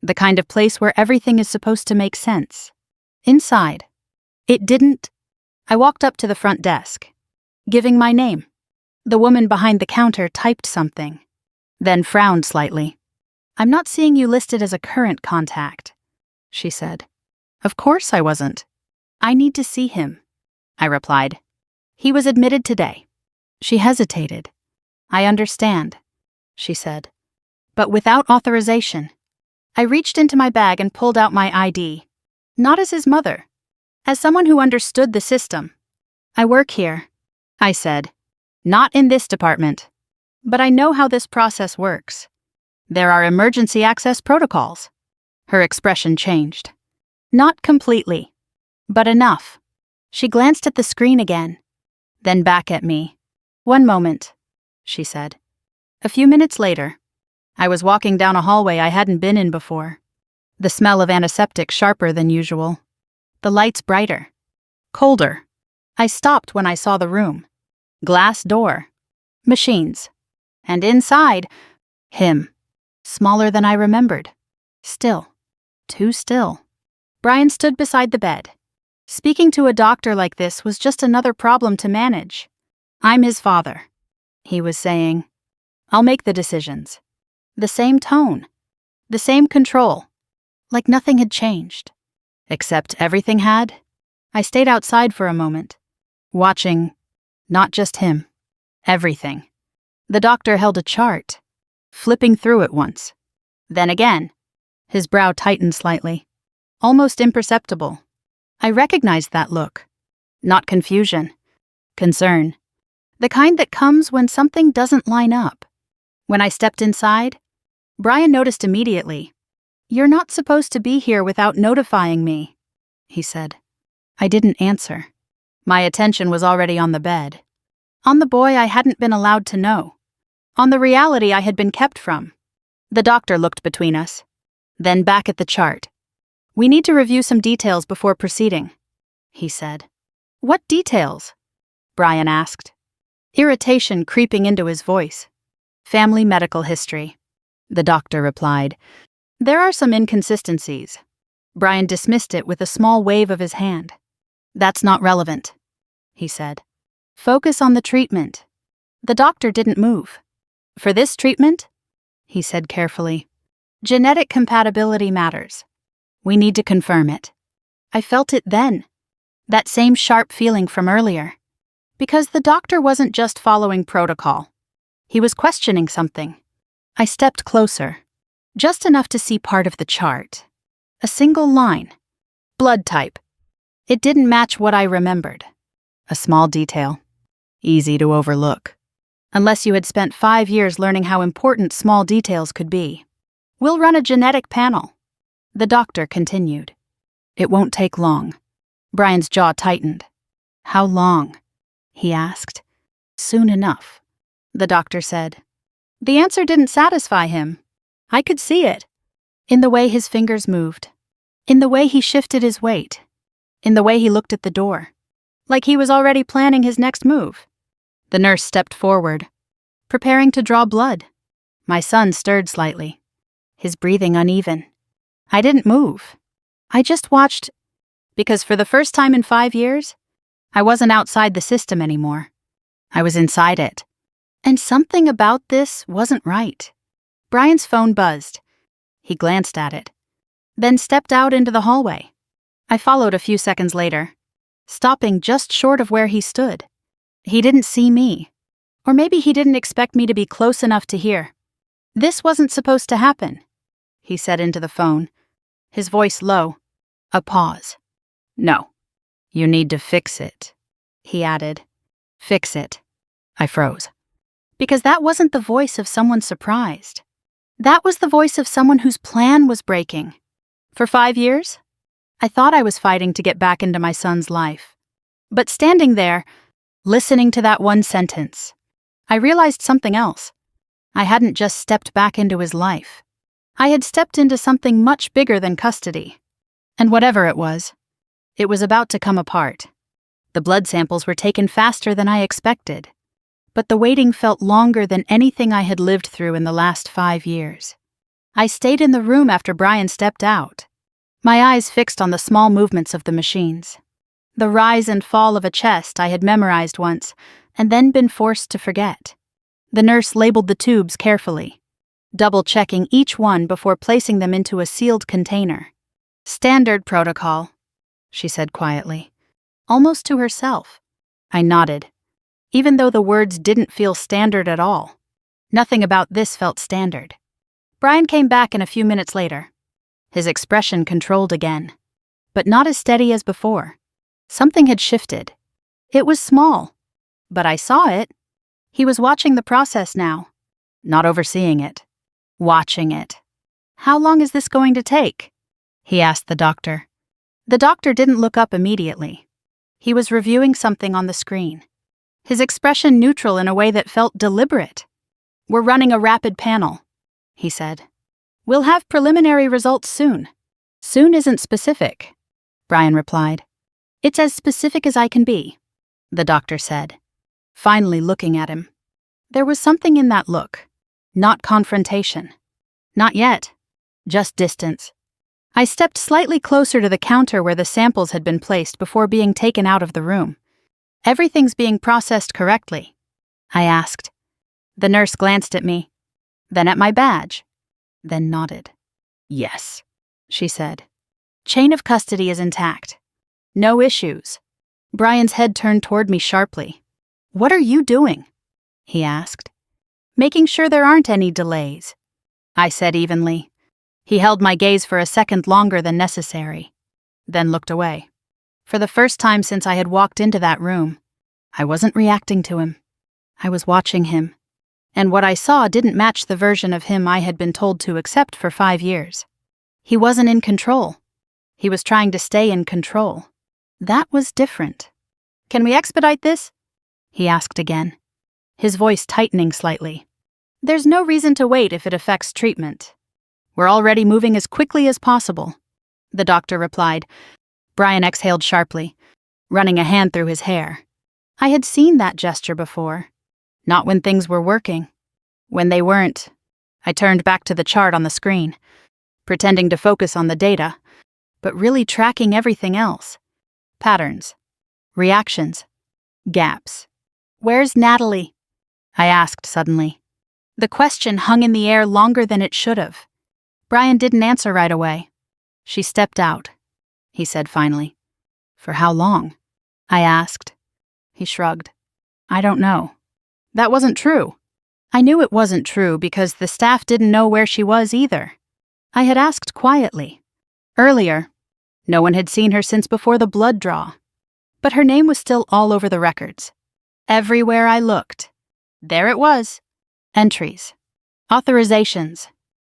Speaker 1: The kind of place where everything is supposed to make sense. Inside, it didn't. I walked up to the front desk, giving my name. The woman behind the counter typed something, then frowned slightly. "I'm not seeing you listed as a current contact," she said. Of course I wasn't. "I need to see him," I replied. "He was admitted today." She hesitated. "I understand," she said. "But without authorization." I reached into my bag and pulled out my ID. Not as his mother. As someone who understood the system. I work here, I said. Not in this department. But I know how this process works. There are emergency access protocols. Her expression changed. Not completely. But enough. She glanced at the screen again. Then back at me. "One moment," she said. A few minutes later, I was walking down a hallway I hadn't been in before. The smell of antiseptic sharper than usual. The lights brighter. Colder. I stopped when I saw the room. Glass door. Machines. And inside, him. Smaller than I remembered. Still. Too still. Brian stood beside the bed. Speaking to a doctor like this was just another problem to manage. "I'm his father," he was saying. "I'll make the decisions." The same tone. The same control. Like nothing had changed. Except everything had. I stayed outside for a moment. Watching. Not just him. Everything. The doctor held a chart. Flipping through it once. Then again. His brow tightened slightly. Almost imperceptible. I recognized that look. Not confusion. Concern. The kind that comes when something doesn't line up. When I stepped inside, Brian noticed immediately. "You're not supposed to be here without notifying me," he said. I didn't answer. My attention was already on the bed. On the boy I hadn't been allowed to know. On the reality I had been kept from. The doctor looked between us. Then back at the chart. "We need to review some details before proceeding," he said. "What details?" Brian asked. Irritation creeping into his voice. "Family medical history," the doctor replied. "There are some inconsistencies." Brian dismissed it with a small wave of his hand. "That's not relevant," he said. "Focus on the treatment." The doctor didn't move. "For this treatment," he said carefully, "genetic compatibility matters. We need to confirm it." I felt it then. That same sharp feeling from earlier. Because the doctor wasn't just following protocol. He was questioning something. I stepped closer. Just enough to see part of the chart. A single line. Blood type. It didn't match what I remembered. A small detail. Easy to overlook. Unless you had spent 5 years learning how important small details could be. "We'll run a genetic panel," the doctor continued. "It won't take long." Brian's jaw tightened. "How long?" he asked. "Soon enough," the doctor said. The answer didn't satisfy him. I could see it. In the way his fingers moved. In the way he shifted his weight. In the way he looked at the door. Like he was already planning his next move. The nurse stepped forward, preparing to draw blood. My son stirred slightly, his breathing uneven. I didn't move. I just watched, because for the first time in 5 years, I wasn't outside the system anymore. I was inside it. And something about this wasn't right. Brian's phone buzzed. He glanced at it, then stepped out into the hallway. I followed a few seconds later, stopping just short of where he stood. He didn't see me. Or maybe he didn't expect me to be close enough to hear. "This wasn't supposed to happen," he said into the phone, his voice low. A pause. "No. You need to fix it," he added. "Fix it." I froze. Because that wasn't the voice of someone surprised. That was the voice of someone whose plan was breaking. For 5 years, I thought I was fighting to get back into my son's life. But standing there, listening to that one sentence, I realized something else. I hadn't just stepped back into his life. I had stepped into something much bigger than custody. And whatever it was about to come apart. The blood samples were taken faster than I expected. But the waiting felt longer than anything I had lived through in the last 5 years. I stayed in the room after Brian stepped out, my eyes fixed on the small movements of the machines. The rise and fall of a chest I had memorized once, and then been forced to forget. The nurse labeled the tubes carefully, double-checking each one before placing them into a sealed container. "Standard protocol," she said quietly, almost to herself. I nodded, even though the words didn't feel standard at all. Nothing about this felt standard. Brian came back in a few minutes later, His expression controlled again, but not as steady as before. Something had shifted. It was small, but I saw it. He was watching the process now, not overseeing it, watching it. "How long is this going to take?" he asked the doctor. The doctor didn't look up immediately. He was reviewing something on the screen, his expression neutral in a way that felt deliberate. "We're running a rapid panel," he said. "We'll have preliminary results soon." "Soon isn't specific," Brian replied. "It's as specific as I can be," the doctor said, finally looking at him. There was something in that look. Not confrontation. Not yet. Just distance. I stepped slightly closer to the counter where the samples had been placed before being taken out of the room. "Everything's being processed correctly?" I asked. The nurse glanced at me, then at my badge, then nodded. "Yes," she said. "Chain of custody is intact. No issues." Brian's head turned toward me sharply. "What are you doing?" he asked. "Making sure there aren't any delays," I said evenly. He held my gaze for a second longer than necessary, then looked away. For the first time since I had walked into that room, I wasn't reacting to him. I was watching him, and what I saw didn't match the version of him I had been told to accept for 5 years. He wasn't in control. He was trying to stay in control. That was different. "Can we expedite this?" he asked again, his voice tightening slightly. "There's no reason to wait if it affects treatment. We're already moving as quickly as possible," the doctor replied. Brian exhaled sharply, running a hand through his hair. I had seen that gesture before. Not when things were working. When they weren't, I turned back to the chart on the screen, pretending to focus on the data, but really tracking everything else. Patterns. Reactions. Gaps. "Where's Natalie?" I asked suddenly. The question hung in the air longer than it should have. Brian didn't answer right away. "She stepped out," he said finally. "For how long?" I asked. He shrugged. "I don't know." That wasn't true. I knew it wasn't true because the staff didn't know where she was either. I had asked quietly. Earlier, no one had seen her since before the blood draw. But her name was still all over the records. Everywhere I looked. There it was. Entries. Authorizations.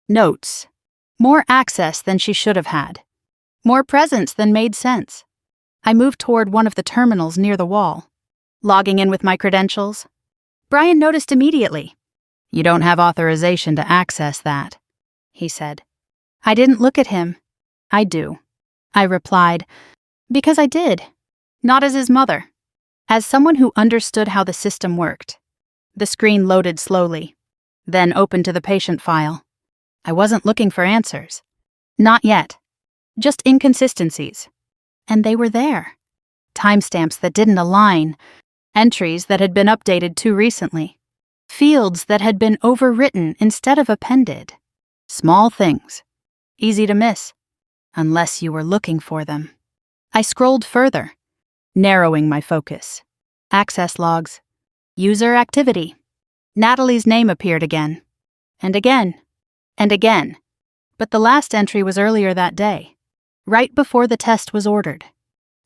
Speaker 1: Notes. More access than she should have had. More presence than made sense. I moved toward one of the terminals near the wall, logging in with my credentials. Brian noticed immediately. "You don't have authorization to access that," he said. I didn't look at him. "I do," I replied, because I did. Not as his mother. As someone who understood how the system worked. The screen loaded slowly, then opened to the patient file. I wasn't looking for answers. Not yet. Just inconsistencies. And they were there. Timestamps that didn't align. Entries that had been updated too recently. Fields that had been overwritten instead of appended. Small things. Easy to miss. Unless you were looking for them. I scrolled further, narrowing my focus. Access logs. User activity. Natalie's name appeared again. And again. And again. But the last entry was earlier that day, right before the test was ordered.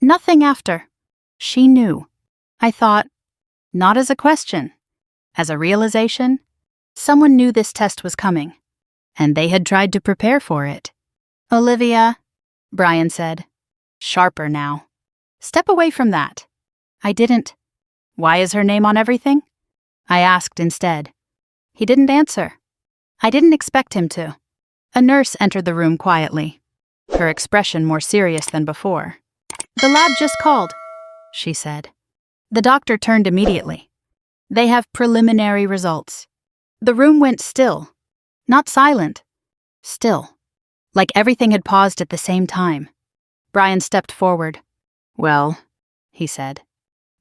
Speaker 1: Nothing after. She knew. I thought, not as a question, as a realization. Someone knew this test was coming, and they had tried to prepare for it. "Olivia," Brian said, sharper now. "Step away from that." I didn't. "Why is her name on everything?" I asked instead. He didn't answer. I didn't expect him to. A nurse entered the room quietly, her expression more serious than before. "The lab just called," she said. The doctor turned immediately. "They have preliminary results." The room went still. Not silent. Still. Like everything had paused at the same time. Brian stepped forward. "Well," he said.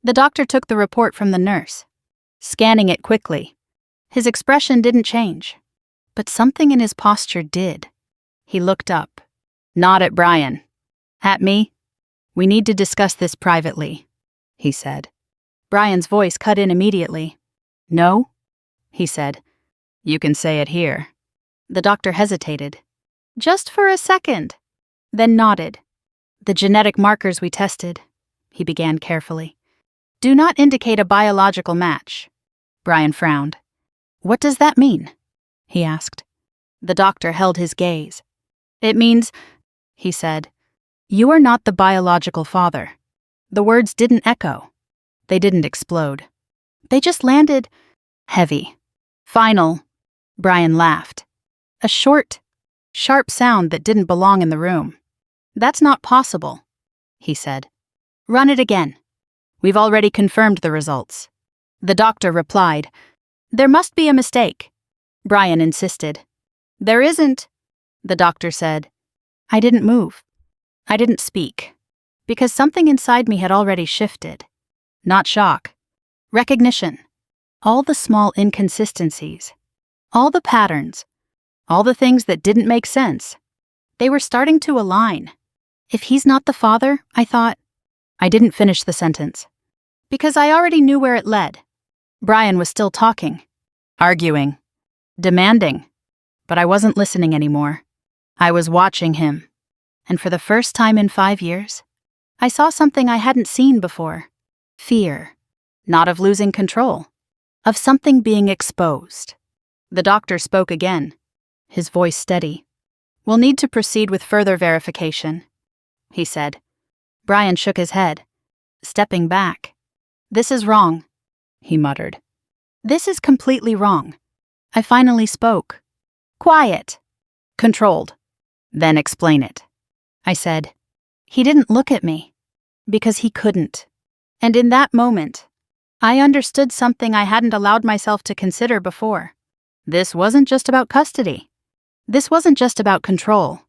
Speaker 1: The doctor took the report from the nurse, scanning it quickly. His expression didn't change, but something in his posture did. He looked up. Not at Brian. At me. "We need to discuss this privately," he said. Brian's voice cut in immediately. "No?" he said. "You can say it here." The doctor hesitated. Just for a second. Then nodded. The genetic markers we tested, he began carefully, do not indicate a biological match. Brian frowned. What does that mean? He asked. The doctor held his gaze. It means, he said, you are not the biological father. The words didn't echo. They didn't explode. They just landed heavy. Final. Brian laughed. A short, sharp sound that didn't belong in the room. That's not possible, he said. Run it again. We've already confirmed the results. The doctor replied. There must be a mistake. Brian insisted. There isn't, the doctor said. I didn't move. I didn't speak. Because something inside me had already shifted. Not shock. Recognition. All the small inconsistencies. All the patterns. All the things that didn't make sense. They were starting to align. If he's not the father, I thought. I didn't finish the sentence. Because I already knew where it led. Brian was still talking. Arguing. Demanding. But I wasn't listening anymore. I was watching him. And for the first time in 5 years, I saw something I hadn't seen before. Fear. Not of losing control. Of something being exposed. The doctor spoke again. His voice steady. We'll need to proceed with further verification, he said. Brian shook his head, stepping back. This is wrong, he muttered. This is completely wrong. I finally spoke. Quiet. Controlled. Then explain it, I said. He didn't look at me, because he couldn't. And in that moment, I understood something I hadn't allowed myself to consider before. This wasn't just about custody. This wasn't just about control.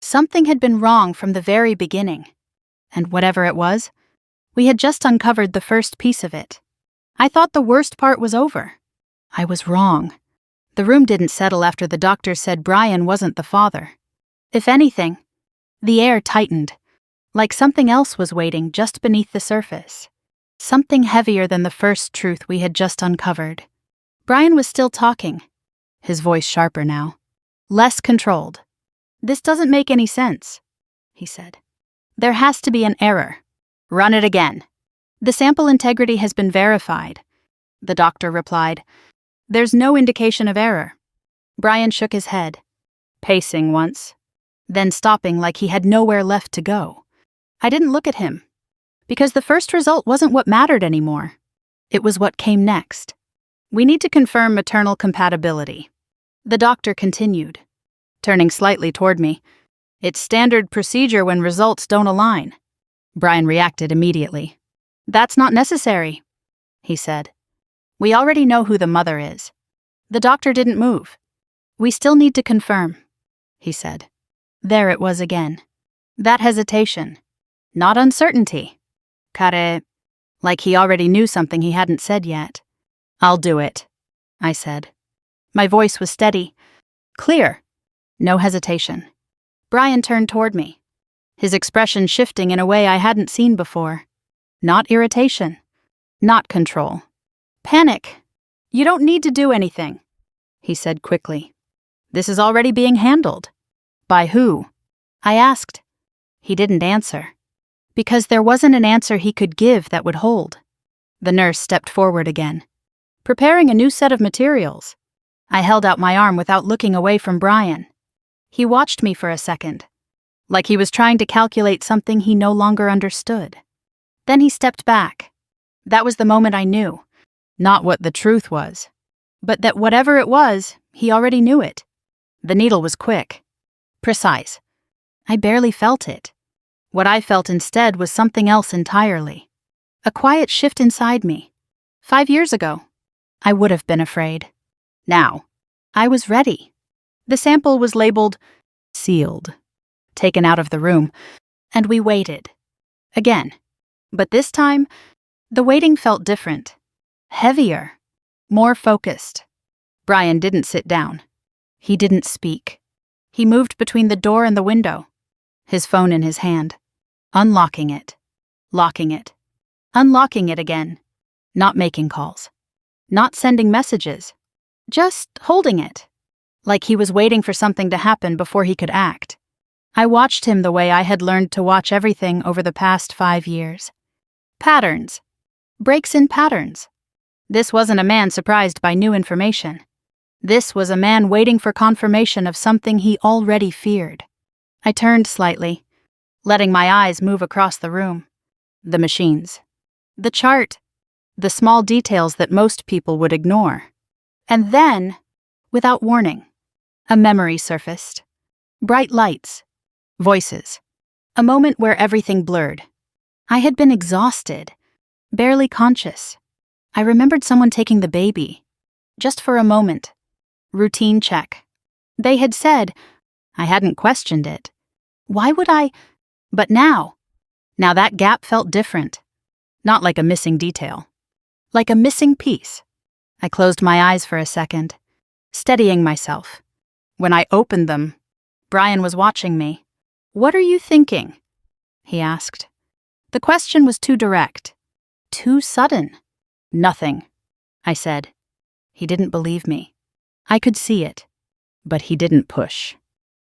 Speaker 1: Something had been wrong from the very beginning. And whatever it was, we had just uncovered the first piece of it. I thought the worst part was over. I was wrong. The room didn't settle after the doctor said Brian wasn't the father. If anything, the air tightened, like something else was waiting just beneath the surface. Something heavier than the first truth we had just uncovered. Brian was still talking, his voice sharper now. Less controlled. This doesn't make any sense, he said. There has to be an error. Run it again. The sample integrity has been verified, the doctor replied. There's no indication of error. Brian shook his head, pacing once, then stopping like he had nowhere left to go. I didn't look at him, because the first result wasn't what mattered anymore. It was what came next. We need to confirm maternal compatibility. The doctor continued, turning slightly toward me. It's standard procedure when results don't align. Brian reacted immediately. That's not necessary, he said. We already know who the mother is. The doctor didn't move. We still need to confirm, he said. There it was again. That hesitation. Not uncertainty. Kare, like he already knew something he hadn't said yet. I'll do it, I said. My voice was steady, clear, no hesitation. Brian turned toward me, his expression shifting in a way I hadn't seen before. Not irritation, not control. Panic. You don't need to do anything, he said quickly. This is already being handled. By who? I asked. He didn't answer. Because there wasn't an answer he could give that would hold. The nurse stepped forward again, preparing a new set of materials. I held out my arm without looking away from Brian. He watched me for a second, like he was trying to calculate something he no longer understood. Then he stepped back. That was the moment I knew, not what the truth was, but that whatever it was, he already knew it. The needle was quick, precise. I barely felt it. What I felt instead was something else entirely. A quiet shift inside me. 5 years ago, I would have been afraid. Now, I was ready. The sample was labeled sealed, taken out of the room, and we waited. Again. But this time, the waiting felt different. Heavier. More focused. Brian didn't sit down. He didn't speak. He moved between the door and the window, his phone in his hand, unlocking it, locking it, unlocking it again, not making calls, not sending messages, just holding it. like he was waiting for something to happen before he could act. I watched him the way I had learned to watch everything over the past 5 years. Patterns. Breaks in patterns. This wasn't a man surprised by new information. This was a man waiting for confirmation of something he already feared. I turned slightly, letting my eyes move across the room. The machines. The chart. The small details that most people would ignore. And then, without warning, a memory surfaced. Bright lights. Voices. A moment where everything blurred. I had been exhausted, barely conscious. I remembered someone taking the baby. Just for a moment. Routine check. They had said, I hadn't questioned it. Why would I? But now that gap felt different. Not like a missing detail. Like a missing piece. I closed my eyes for a second, steadying myself. When I opened them, Brian was watching me. "What are you thinking?" he asked. The question was too direct. Too sudden. "Nothing," I said. He didn't believe me. I could see it. But he didn't push.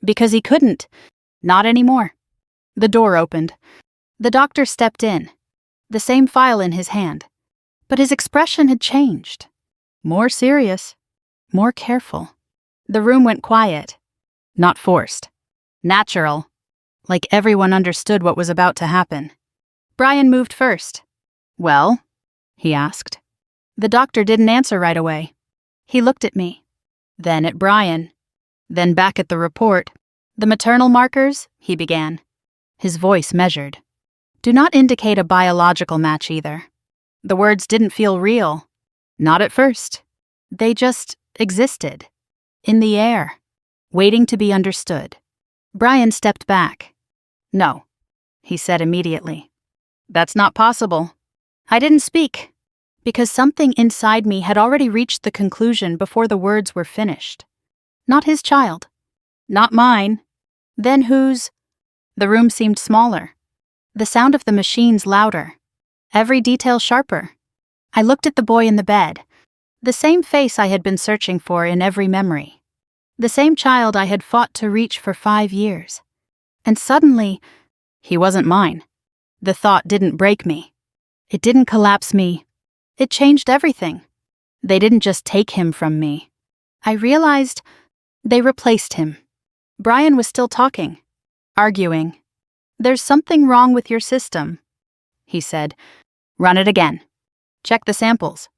Speaker 1: Because he couldn't. Not anymore. The door opened. The doctor stepped in, the same file in his hand. But his expression had changed. More serious. More careful. The room went quiet. Not forced. Natural. Like everyone understood what was about to happen. Brian moved first. "Well?" he asked. The doctor didn't answer right away. He looked at me. Then at Brian. Then back at the report. "The maternal markers," he began. His voice measured. "Do not indicate a biological match either." The words didn't feel real. Not at first. They just existed. In the air. Waiting to be understood. Brian stepped back. "No," he said immediately. "That's not possible." I didn't speak, because something inside me had already reached the conclusion before the words were finished. Not his child. Not mine. Then whose? The room seemed smaller. The sound of the machines louder. Every detail sharper. I looked at the boy in the bed. The same face I had been searching for in every memory. The same child I had fought to reach for 5 years. And suddenly, he wasn't mine. The thought didn't break me. It didn't collapse me. It changed everything. They didn't just take him from me. I realized they replaced him. Brian was still talking, arguing. "There's something wrong with your system," he said. "Run it again. Check the samples.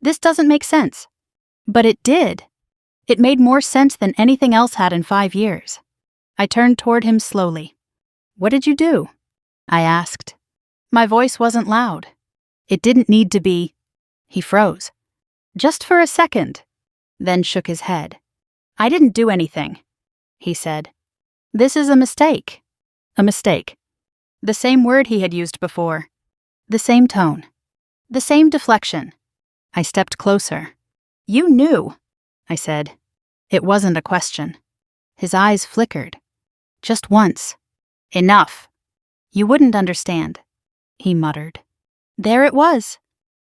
Speaker 1: This doesn't make sense." But it did. It made more sense than anything else had in 5 years. I turned toward him slowly. "What did you do?" I asked. My voice wasn't loud. It didn't need to be. He froze. Just for a second, then shook his head. "I didn't do anything," he said. "This is a mistake." A mistake. The same word he had used before. The same tone. The same deflection. I stepped closer. "You knew," I said. It wasn't a question. His eyes flickered. "Just once. Enough. You wouldn't understand," he muttered. There it was.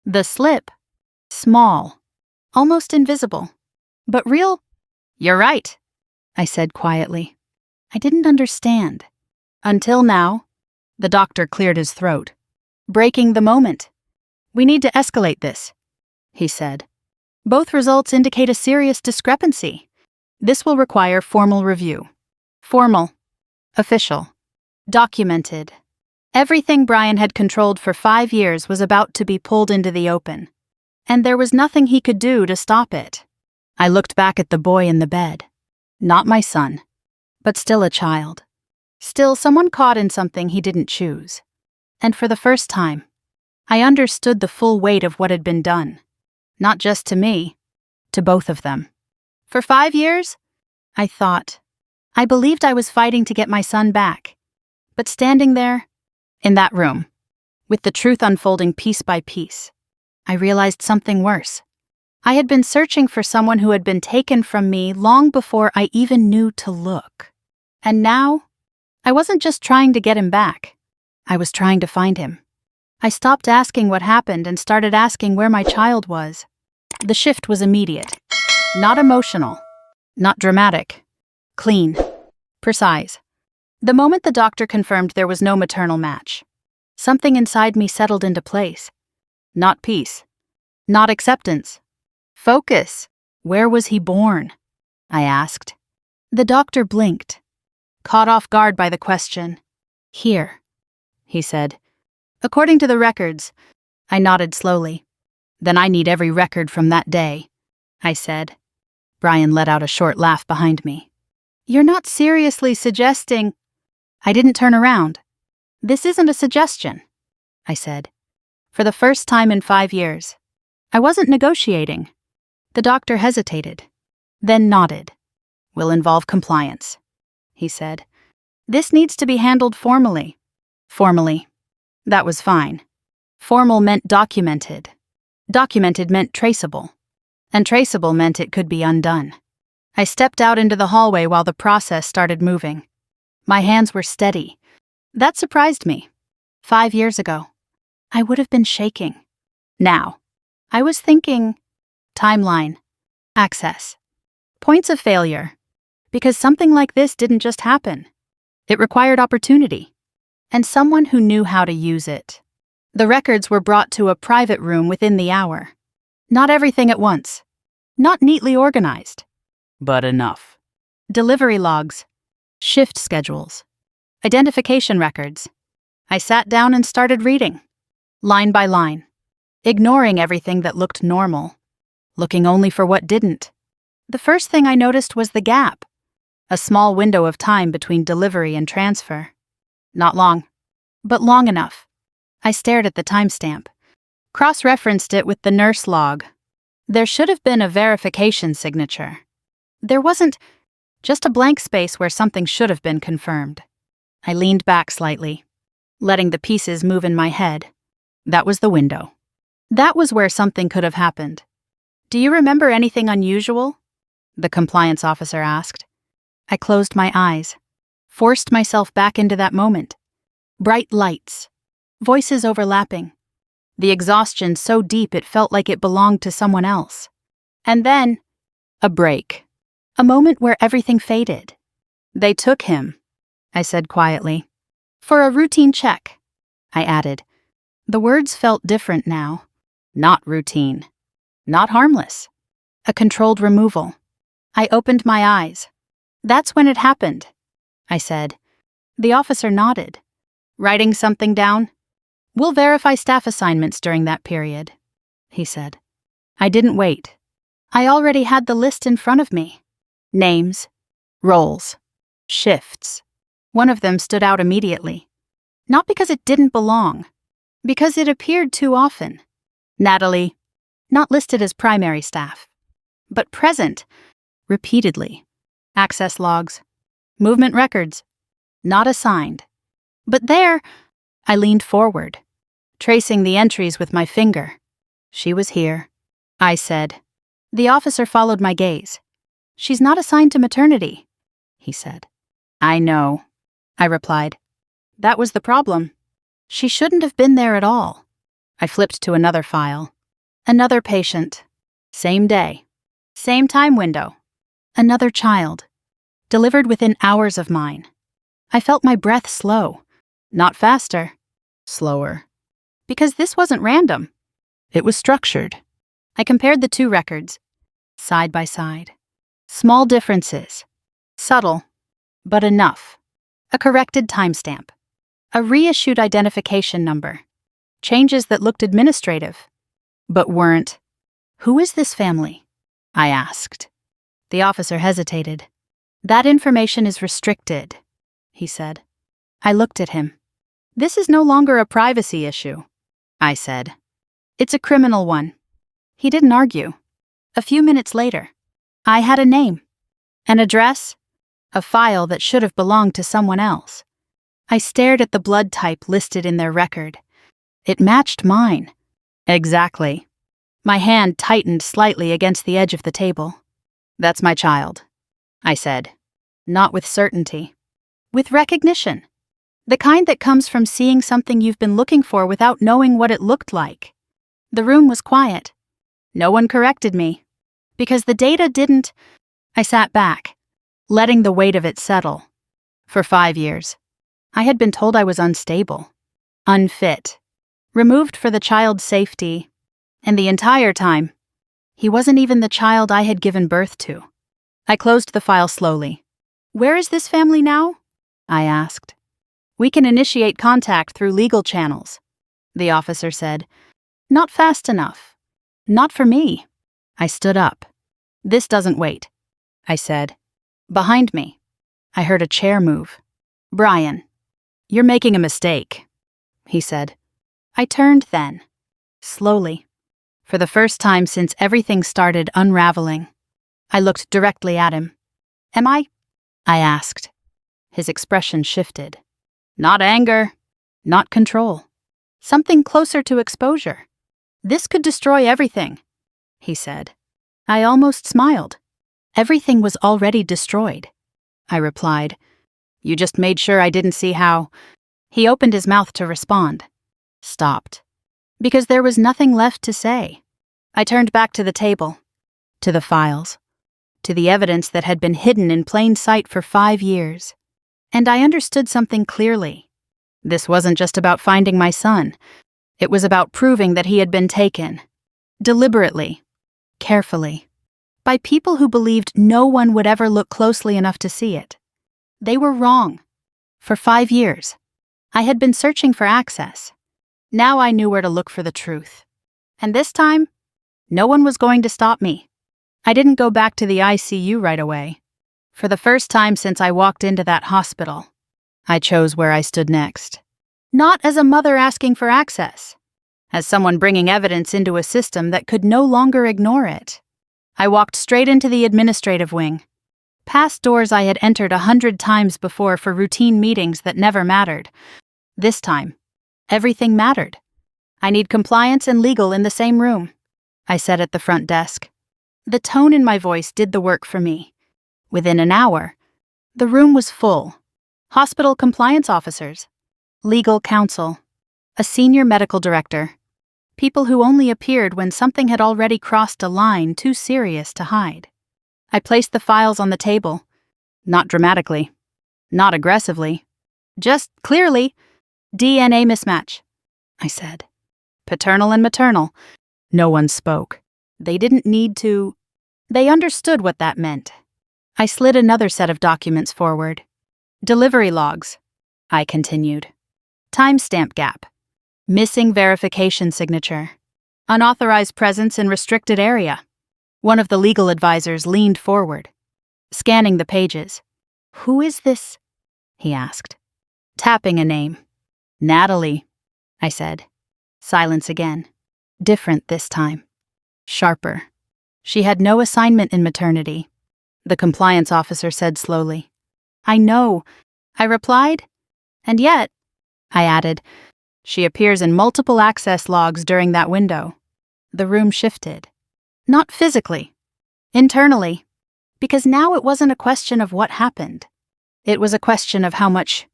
Speaker 1: The slip. Small. Almost invisible. But real. "You're right," I said quietly. I didn't understand. Until now. The doctor cleared his throat. "Breaking the moment. We need to escalate this," he said. "Both results indicate a serious discrepancy. This will require formal review." Formal. Official. Documented. Everything Brian had controlled for 5 years was about to be pulled into the open. And there was nothing he could do to stop it. I looked back at the boy in the bed. Not my son, but still a child. Still someone caught in something he didn't choose. And for the first time, I understood the full weight of what had been done. Not just to me, to both of them. For 5 years? I thought. I believed I was fighting to get my son back. But standing there, in that room, with the truth unfolding piece by piece, I realized something worse. I had been searching for someone who had been taken from me long before I even knew to look. And now, I wasn't just trying to get him back. I was trying to find him. I stopped asking what happened and started asking where my child was. The shift was immediate. Not emotional. Not dramatic. Clean. Precise. The moment the doctor confirmed there was no maternal match, something inside me settled into place. Not peace. Not acceptance. Focus. Where was he born? I asked. The doctor blinked, caught off guard by the question. Here, he said. According to the records. I nodded slowly. Then I need every record from that day, I said. Brian let out a short laugh behind me. You're not seriously suggesting... I didn't turn around. This isn't a suggestion, I said. For the first time in 5 years. I wasn't negotiating. The doctor hesitated, then nodded. Will involve compliance, he said. This needs to be handled formally. Formally. That was fine. Formal meant documented. Documented meant traceable. And traceable meant it could be undone. I stepped out into the hallway while the process started moving. My hands were steady. That surprised me. 5 years ago, I would have been shaking. Now, I was thinking, timeline, access, points of failure, because something like this didn't just happen. It required opportunity, and someone who knew how to use it. The records were brought to a private room within the hour. Not everything at once. Not neatly organized. But enough. Delivery logs, shift schedules, identification records. I sat down and started reading, line by line, ignoring everything that looked normal, looking only for what didn't. The first thing I noticed was the gap, a small window of time between delivery and transfer. Not long, but long enough. I stared at the timestamp, cross-referenced it with the nurse log. There should have been a verification signature. There wasn't, just a blank space where something should have been confirmed. I leaned back slightly, letting the pieces move in my head. That was the window. That was where something could have happened. Do you remember anything unusual? The compliance officer asked. I closed my eyes, forced myself back into that moment. Bright lights, voices overlapping. The exhaustion so deep it felt like it belonged to someone else. And then, a break. A moment where everything faded. They took him, I said quietly. For a routine check, I added. The words felt different now. Not routine. Not harmless. A controlled removal. I opened my eyes. That's when it happened, I said. The officer nodded. Writing something down? We'll verify staff assignments during that period, he said. I didn't wait. I already had the list in front of me. Names, roles, shifts. One of them stood out immediately. Not because it didn't belong, because it appeared too often. Natalie, not listed as primary staff, but present, repeatedly. Access logs, movement records, not assigned. But there, I leaned forward, tracing the entries with my finger. She was here, I said. The officer followed my gaze. She's not assigned to maternity, he said. I know, I replied. That was the problem. She shouldn't have been there at all. I flipped to another file. Another patient. Same day. Same time window. Another child. Delivered within hours of mine. I felt my breath slow. Not faster. Slower. Because this wasn't random. It was structured. I compared the two records. Side by side. Small differences. Subtle. But enough. A corrected timestamp. A reissued identification number. Changes that looked administrative. But weren't. Who is this family? I asked. The officer hesitated. That information is restricted, he said. I looked at him. This is no longer a privacy issue, I said. It's a criminal one. He didn't argue. A few minutes later, I had a name, an address, a file that should have belonged to someone else. I stared at the blood type listed in their record. It matched mine. Exactly. My hand tightened slightly against the edge of the table. That's my child, I said. Not with certainty. With recognition. The kind that comes from seeing something you've been looking for without knowing what it looked like. The room was quiet. No one corrected me. Because the data didn't I sat back, letting the weight of it settle. For 5 years, I had been told I was unstable, unfit, removed for the child's safety, and the entire time, he wasn't even the child I had given birth to. I closed the file slowly. "Where is this family now?" I asked. "We can initiate contact through legal channels," the officer said. "Not fast enough. Not for me." I stood up. "This doesn't wait," I said. Behind me, I heard a chair move. "Brian, you're making a mistake," he said. I turned then, slowly. For the first time since everything started unraveling, I looked directly at him. "Am I?" I asked. His expression shifted. Not anger, not control. Something closer to exposure. "This could destroy everything," he said. I almost smiled. "Everything was already destroyed," I replied. "You just made sure I didn't see how." He opened his mouth to respond. Stopped. Because there was nothing left to say. I turned back to the table, to the files, to the evidence that had been hidden in plain sight for 5 years. And I understood something clearly. This wasn't just about finding my son. It was about proving that he had been taken. Deliberately. Carefully. By people who believed no one would ever look closely enough to see it. They were wrong. For 5 years, I had been searching for access. Now I knew where to look for the truth. And this time, no one was going to stop me. I didn't go back to the ICU right away. For the first time since I walked into that hospital, I chose where I stood next. Not as a mother asking for access, as someone bringing evidence into a system that could no longer ignore it. I walked straight into the administrative wing, past doors I had entered 100 times before for routine meetings that never mattered. This time, everything mattered. "I need compliance and legal in the same room," I said at the front desk. The tone in my voice did the work for me. Within an hour, the room was full. Hospital compliance officers, legal counsel, a senior medical director, people who only appeared when something had already crossed a line too serious to hide. I placed the files on the table, not dramatically, not aggressively, just clearly. "DNA mismatch," I said. "Paternal and maternal." No one spoke. They didn't need to. They understood what that meant. I slid another set of documents forward. "Delivery logs," I continued. "Timestamp gap. Missing verification signature. Unauthorized presence in restricted area." One of the legal advisors leaned forward, scanning the pages. "Who is this?" he asked, tapping a name. "Natalie," I said. Silence again. Different this time. Sharper. "She had no assignment in maternity," the compliance officer said slowly. "I know," I replied. "And yet," I added, "she appears in multiple access logs during that window." The room shifted. Not physically. Internally. Because now it wasn't a question of what happened. It was a question of how much.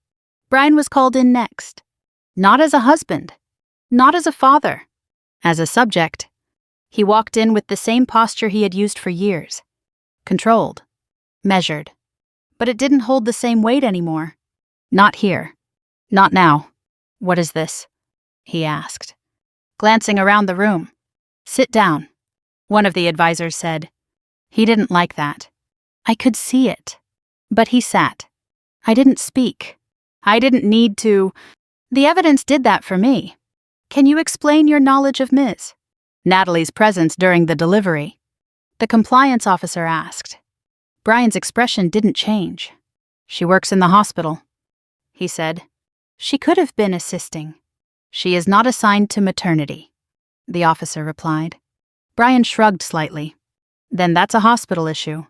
Speaker 1: Brian was called in next. Not as a husband. Not as a father. As a subject. He walked in with the same posture he had used for years. Controlled. Measured. But it didn't hold the same weight anymore. Not here. Not now. "What is this?" he asked, glancing around the room. "Sit down," one of the advisors said. He didn't like that. I could see it. But he sat. I didn't speak. I didn't need to. The evidence did that for me. "Can you explain your knowledge of Ms. Natalie's presence during the delivery?" the compliance officer asked. Brian's expression didn't change. "She works in the hospital," he said. "She could have been assisting." "She is not assigned to maternity," the officer replied. Brian shrugged slightly. "Then that's a hospital issue,"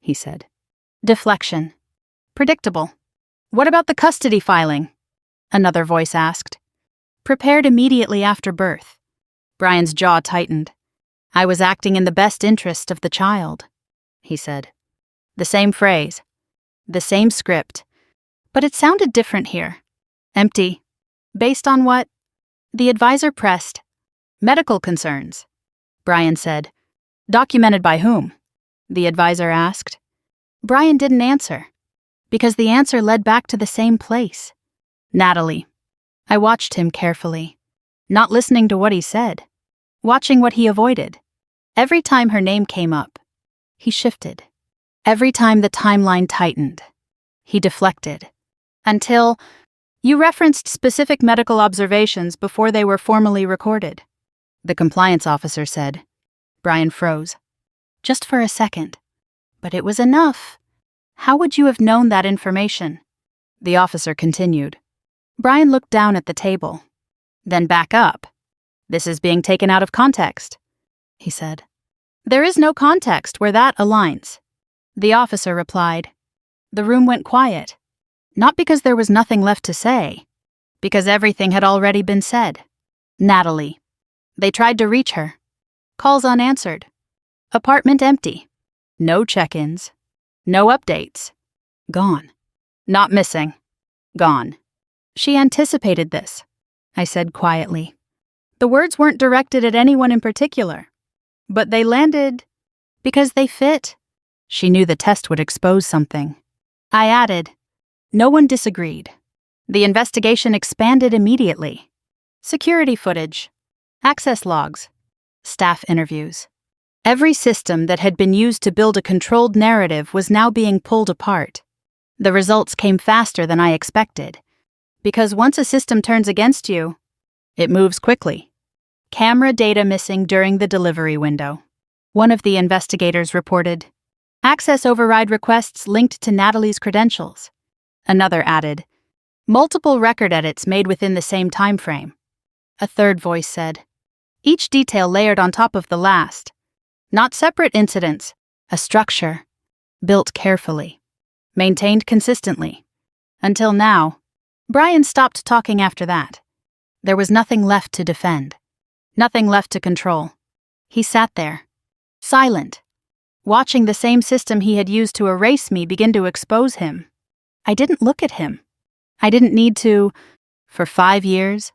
Speaker 1: he said. Deflection. Predictable. "What about the custody filing?" another voice asked. "Prepared immediately after birth." Brian's jaw tightened. "I was acting in the best interest of the child," he said. The same phrase. The same script. But it sounded different here. Empty. Based on what? The advisor pressed. "Medical concerns," Brian said. "Documented by whom?" the advisor asked. Brian didn't answer, because the answer led back to the same place. Natalie. I watched him carefully, not listening to what he said, watching what he avoided. Every time her name came up, he shifted. Every time the timeline tightened, he deflected. Until you referenced specific medical observations before they were formally recorded, the compliance officer said. Brian froze. Just for a second. But it was enough. How would you have known that information? The officer continued. Brian looked down at the table, then back up. This is being taken out of context, he said. There is no context where that aligns, the officer replied. The room went quiet, not because there was nothing left to say, because everything had already been said. Natalie. They tried to reach her. Calls unanswered. Apartment empty. No check-ins. No updates. Gone. Not missing. Gone. She anticipated this, I said quietly. The words weren't directed at anyone in particular, but they landed because they fit. She knew the test would expose something. I added. No one disagreed. The investigation expanded immediately. Security footage, access logs, staff interviews. Every system that had been used to build a controlled narrative was now being pulled apart. The results came faster than I expected, because once a system turns against you, it moves quickly. Camera data missing during the delivery window. One of the investigators reported. Access override requests linked to Natalie's credentials. Another added. Multiple record edits made within the same time frame. A third voice said. Each detail layered on top of the last. Not separate incidents, a structure, built carefully, maintained consistently. Until now, Brian stopped talking after that. There was nothing left to defend, nothing left to control. He sat there, silent, watching the same system he had used to erase me begin to expose him. I didn't look at him. I didn't need to. For 5 years,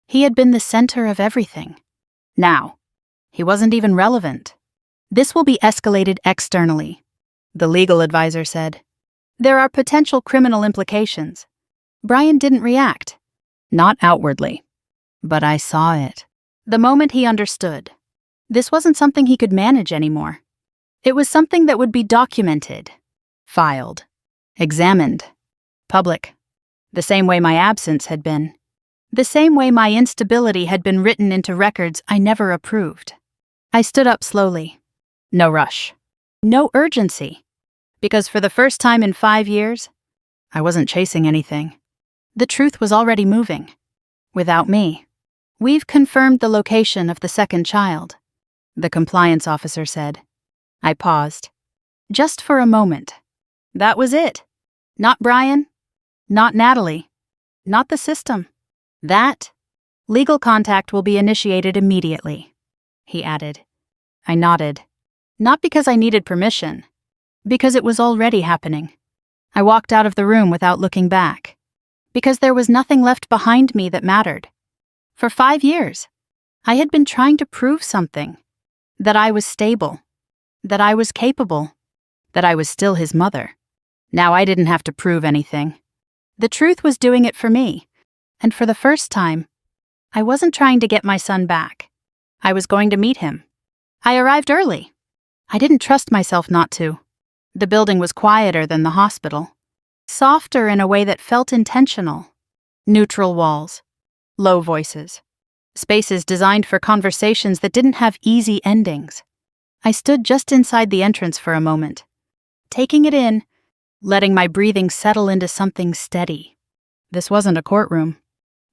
Speaker 1: he had been the center of everything. Now, he wasn't even relevant. This will be escalated externally, the legal advisor said. There are potential criminal implications. Brian didn't react. Not outwardly. But I saw it. The moment he understood. This wasn't something he could manage anymore. It was something that would be documented, filed, examined, public. The same way my absence had been. The same way my instability had been written into records I never approved. I stood up slowly. No rush. No urgency. Because for the first time in 5 years, I wasn't chasing anything. The truth was already moving. Without me. We've confirmed the location of the second child, the compliance officer said. I paused. Just for a moment. That was it. Not Brian. Not Natalie. Not the system. That legal contact will be initiated immediately, he added. I nodded. Not because I needed permission, because it was already happening. I walked out of the room without looking back, because there was nothing left behind me that mattered. For 5 years, I had been trying to prove something, that I was stable, that I was capable, that I was still his mother. Now I didn't have to prove anything. The truth was doing it for me, and for the first time, I wasn't trying to get my son back. I was going to meet him. I arrived early. I didn't trust myself not to. The building was quieter than the hospital, softer in a way that felt intentional. Neutral walls, low voices, spaces designed for conversations that didn't have easy endings. I stood just inside the entrance for a moment, taking it in, letting my breathing settle into something steady. This wasn't a courtroom.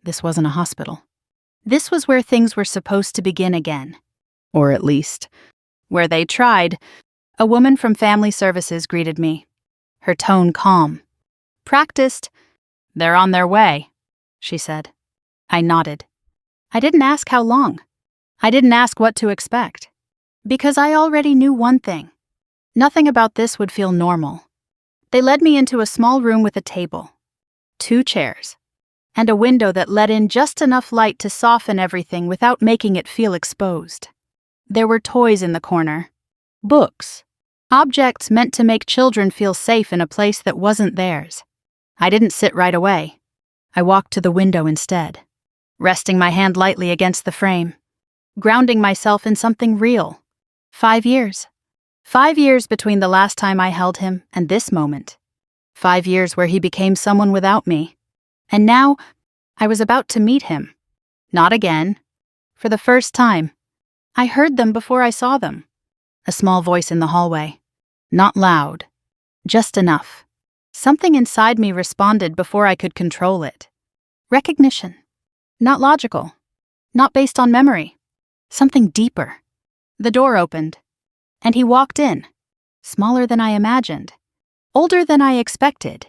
Speaker 1: This wasn't a hospital. This was where things were supposed to begin again. Or at least, where they tried. A woman from family services greeted me, her tone calm. Practiced. They're on their way, she said. I nodded. I didn't ask how long. I didn't ask what to expect. Because I already knew one thing. Nothing about this would feel normal. They led me into a small room with a table, 2 chairs, and a window that let in just enough light to soften everything without making it feel exposed. There were toys in the corner. Books. Objects meant to make children feel safe in a place that wasn't theirs. I didn't sit right away. I walked to the window instead, resting my hand lightly against the frame, grounding myself in something real. 5 years. 5 years between the last time I held him and this moment. 5 years where he became someone without me. And now, I was about to meet him. Not again. For the first time. I heard them before I saw them. A small voice in the hallway. Not loud. Just enough. Something inside me responded before I could control it. Recognition. Not logical. Not based on memory. Something deeper. The door opened. And he walked in. Smaller than I imagined. Older than I expected.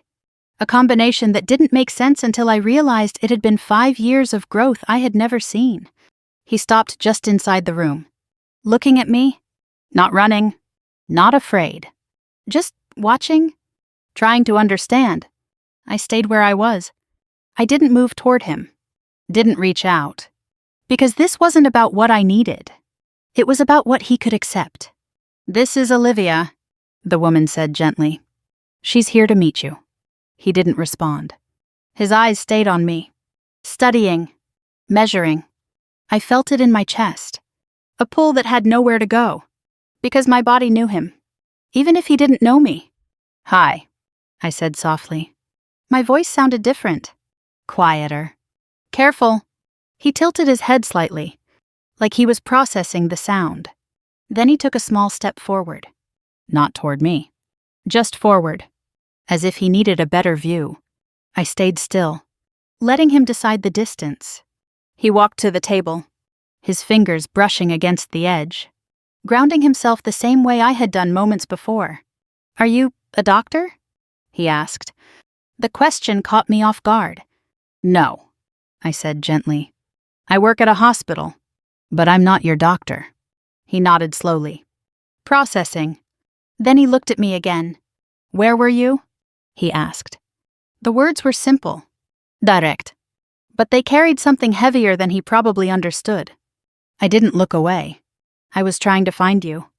Speaker 1: A combination that didn't make sense until I realized it had been 5 years of growth I had never seen. He stopped just inside the room. Looking at me. Not running. Not afraid. Just watching. Trying to understand. I stayed where I was. I didn't move toward him. Didn't reach out. Because this wasn't about what I needed. It was about what he could accept. "This is Olivia," the woman said gently. "She's here to meet you." He didn't respond. His eyes stayed on me. Studying. Measuring. I felt it in my chest. A pull that had nowhere to go. Because my body knew him. Even if he didn't know me. "Hi," I said softly. My voice sounded different. Quieter. "Careful." He tilted his head slightly, like he was processing the sound. Then he took a small step forward. Not toward me. Just forward. As if he needed a better view. I stayed still, letting him decide the distance. He walked to the table, his fingers brushing against the edge, grounding himself the same way I had done moments before. "Are you a doctor?" he asked. The question caught me off guard. "No," I said gently. "I work at a hospital, but I'm not your doctor." He nodded slowly. Processing. Then he looked at me again. "Where were you?" he asked. The words were simple, direct, but they carried something heavier than he probably understood. I didn't look away. "I was trying to find you,"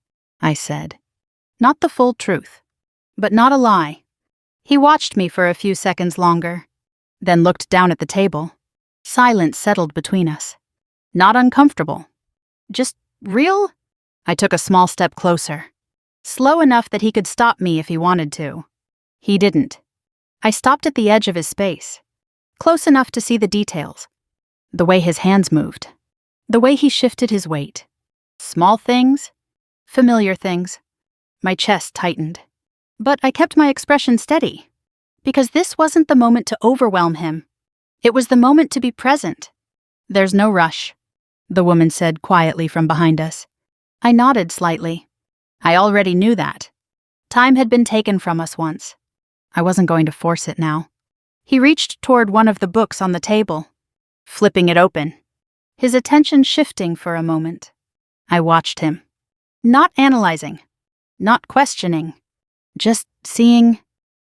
Speaker 1: I said. Not the full truth, but not a lie. He watched me for a few seconds longer, then looked down at the table. Silence settled between us. Not uncomfortable. Just real? I took a small step closer. Slow enough that he could stop me if he wanted to. He didn't. I stopped at the edge of his space, close enough to see the details. The way his hands moved. The way he shifted his weight. Small things. Familiar things. My chest tightened. But I kept my expression steady. Because this wasn't the moment to overwhelm him. It was the moment to be present. "There's no rush," the woman said quietly from behind us. I nodded slightly. I already knew that. Time had been taken from us once. I wasn't going to force it now. He reached toward one of the books on the table, flipping it open, his attention shifting for a moment. I watched him. Not analyzing, not questioning, just seeing.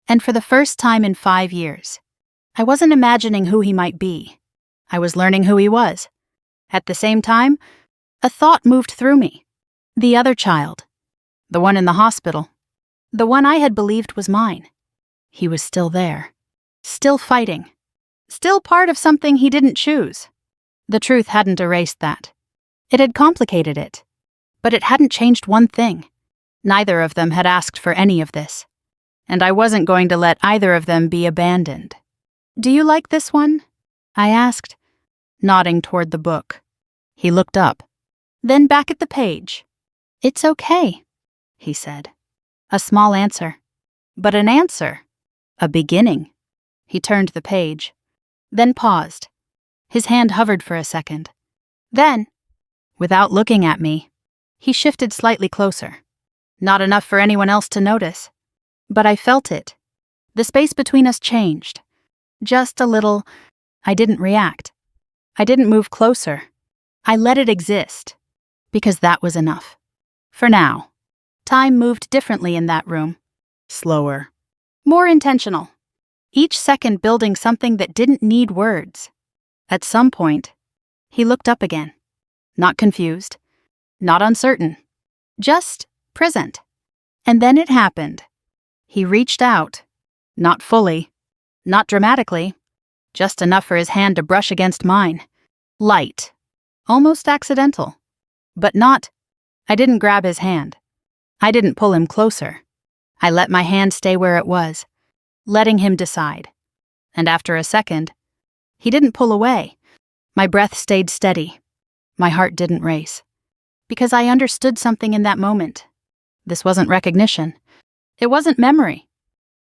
Speaker 1: And for the first time in 5 years, I wasn't imagining who he might be. I was learning who he was. At the same time, a thought moved through me. The other child. The one in the hospital. The one I had believed was mine. He was still there. Still fighting. Still part of something he didn't choose. The truth hadn't erased that. It had complicated it. But it hadn't changed one thing. Neither of them had asked for any of this. And I wasn't going to let either of them be abandoned. "Do you like this one?" I asked, nodding toward the book. He looked up, then back at the page. "It's okay," he said. A small answer. But an answer. A beginning. He turned the page, then paused. His hand hovered for a second. Then, without looking at me, he shifted slightly closer. Not enough for anyone else to notice. But I felt it. The space between us changed. Just a little. I didn't react. I didn't move closer. I let it exist. Because that was enough. For now. Time moved differently in that room. Slower. More intentional. Each second building something that didn't need words. At some point, he looked up again. Not confused. Not uncertain. Just present. And then it happened. He reached out. Not fully. Not dramatically. Just enough for his hand to brush against mine. Light. Almost accidental. But not. I didn't grab his hand. I didn't pull him closer. I let my hand stay where it was, letting him decide. And after a second, he didn't pull away. My breath stayed steady. My heart didn't race. Because I understood something in that moment. This wasn't recognition. It wasn't memory.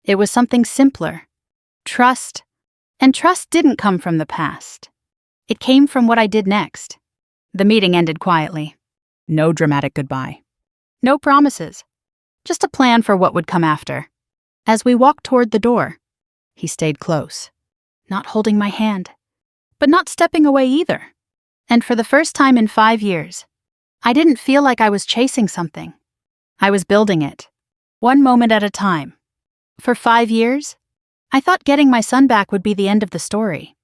Speaker 1: It was something simpler. Trust. And trust didn't come from the past. It came from what I did next. The meeting ended quietly. No dramatic goodbye. No promises. Just a plan for what would come after. As we walked toward the door, he stayed close. Not holding my hand. But not stepping away either. And for the first time in 5 years, I didn't feel like I was chasing something. I was building it. One moment at a time. For 5 years, I thought getting my son back would be the end of the story.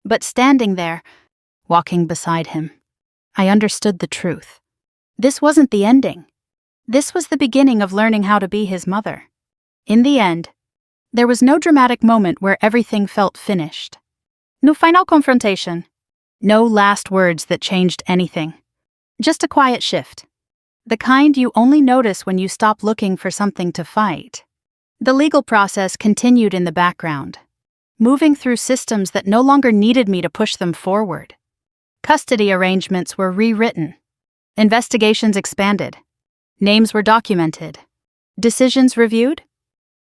Speaker 1: But standing there, walking beside him, I understood the truth. This wasn't the ending. This was the beginning of learning how to be his mother. In the end, there was no dramatic moment where everything felt finished. No final confrontation. No last words that changed anything. Just a quiet shift. The kind you only notice when you stop looking for something to fight. The legal process continued in the background, moving through systems that no longer needed me to push them forward. Custody arrangements were rewritten. Investigations expanded. Names were documented. Decisions reviewed.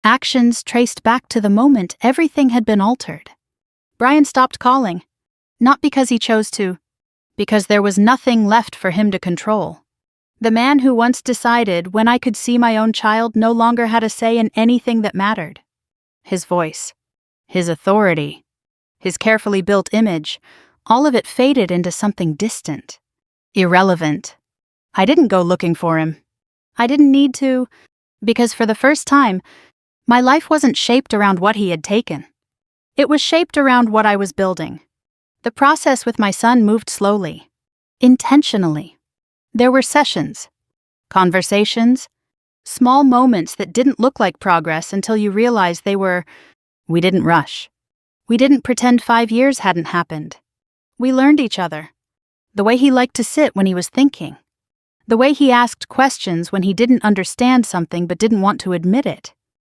Speaker 1: Actions traced back to the moment everything had been altered. Brian stopped calling, not because he chose to, because there was nothing left for him to control. The man who once decided when I could see my own child no longer had a say in anything that mattered. His voice, his authority, his carefully built image, all of it faded into something distant, irrelevant. I didn't go looking for him. I didn't need to, because for the first time, my life wasn't shaped around what he had taken. It was shaped around what I was building. The process with my son moved slowly, intentionally. There were sessions, conversations, small moments that didn't look like progress until you realized they were. We didn't rush. We didn't pretend 5 years hadn't happened. We learned each other. The way he liked to sit when he was thinking. The way he asked questions when he didn't understand something but didn't want to admit it.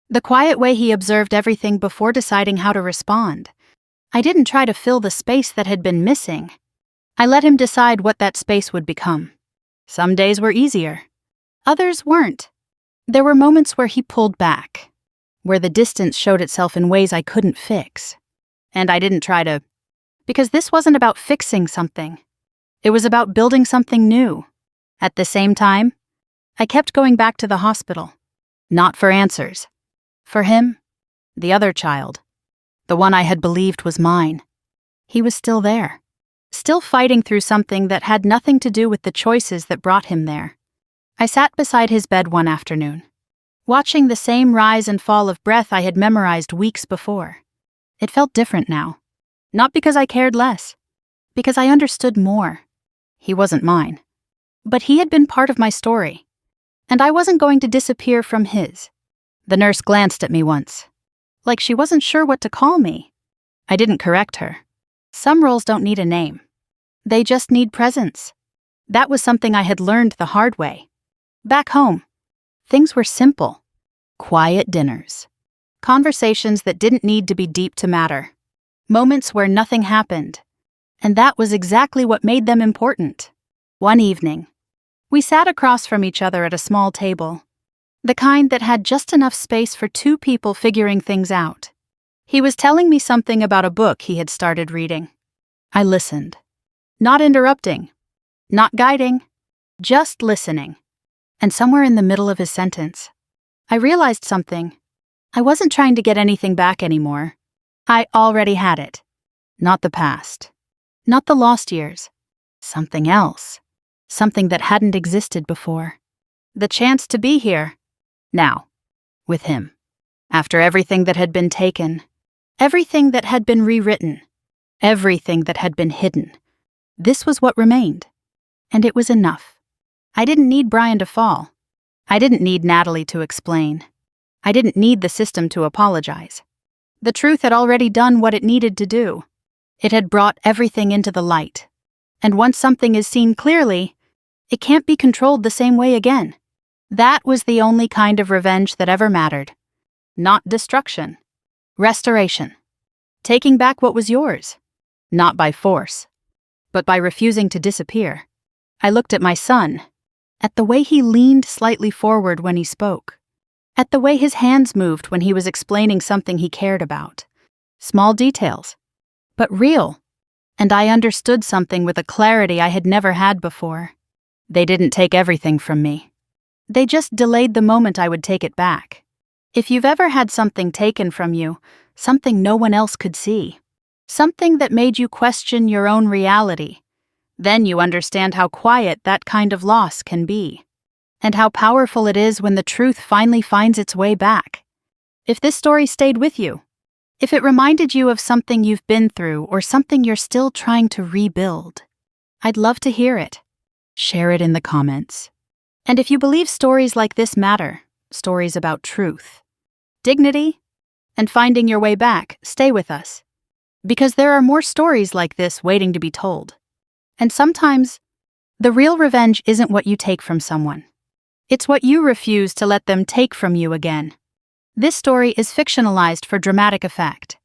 Speaker 1: The quiet way he observed everything before deciding how to respond. I didn't try to fill the space that had been missing. I let him decide what that space would become. Some days were easier. Others weren't. There were moments where he pulled back, where the distance showed itself in ways I couldn't fix. And I didn't try to, because this wasn't about fixing something. It was about building something new. At the same time, I kept going back to the hospital. Not for answers. For him, the other child, the one I had believed was mine. He was still there. Still fighting through something that had nothing to do with the choices that brought him there. I sat beside his bed one afternoon, watching the same rise and fall of breath I had memorized weeks before. It felt different now. Not because I cared less, because I understood more. He wasn't mine. But he had been part of my story, and I wasn't going to disappear from his. The nurse glanced at me once, like she wasn't sure what to call me. I didn't correct her. Some roles don't need a name. They just need presence. That was something I had learned the hard way. Back home, things were simple. Quiet dinners. Conversations that didn't need to be deep to matter. Moments where nothing happened. And that was exactly what made them important. One evening, we sat across from each other at a small table. The kind that had just enough space for 2 people figuring things out. He was telling me something about a book he had started reading. I listened. Not interrupting. Not guiding. Just listening. And somewhere in the middle of his sentence, I realized something. I wasn't trying to get anything back anymore. I already had it. Not the past. Not the lost years. Something else. Something that hadn't existed before. The chance to be here. Now. With him. After everything that had been taken. Everything that had been rewritten. Everything that had been hidden. This was what remained. And it was enough. I didn't need Brian to fall. I didn't need Natalie to explain. I didn't need the system to apologize. The truth had already done what it needed to do. It had brought everything into the light. And once something is seen clearly, it can't be controlled the same way again. That was the only kind of revenge that ever mattered. Not destruction. Restoration. Taking back what was yours. Not by force, but by refusing to disappear. I looked at my son, at the way he leaned slightly forward when he spoke, at the way his hands moved when he was explaining something he cared about. Small details, but real. And I understood something with a clarity I had never had before. They didn't take everything from me. They just delayed the moment I would take it back. If you've ever had something taken from you, something no one else could see, something that made you question your own reality, then you understand how quiet that kind of loss can be, and how powerful it is when the truth finally finds its way back. If this story stayed with you, if it reminded you of something you've been through or something you're still trying to rebuild, I'd love to hear it. Share it in the comments. And if you believe stories like this matter, stories about truth, dignity, and finding your way back, stay with us. Because there are more stories like this waiting to be told. And sometimes, the real revenge isn't what you take from someone. It's what you refuse to let them take from you again. This story is fictionalized for dramatic effect.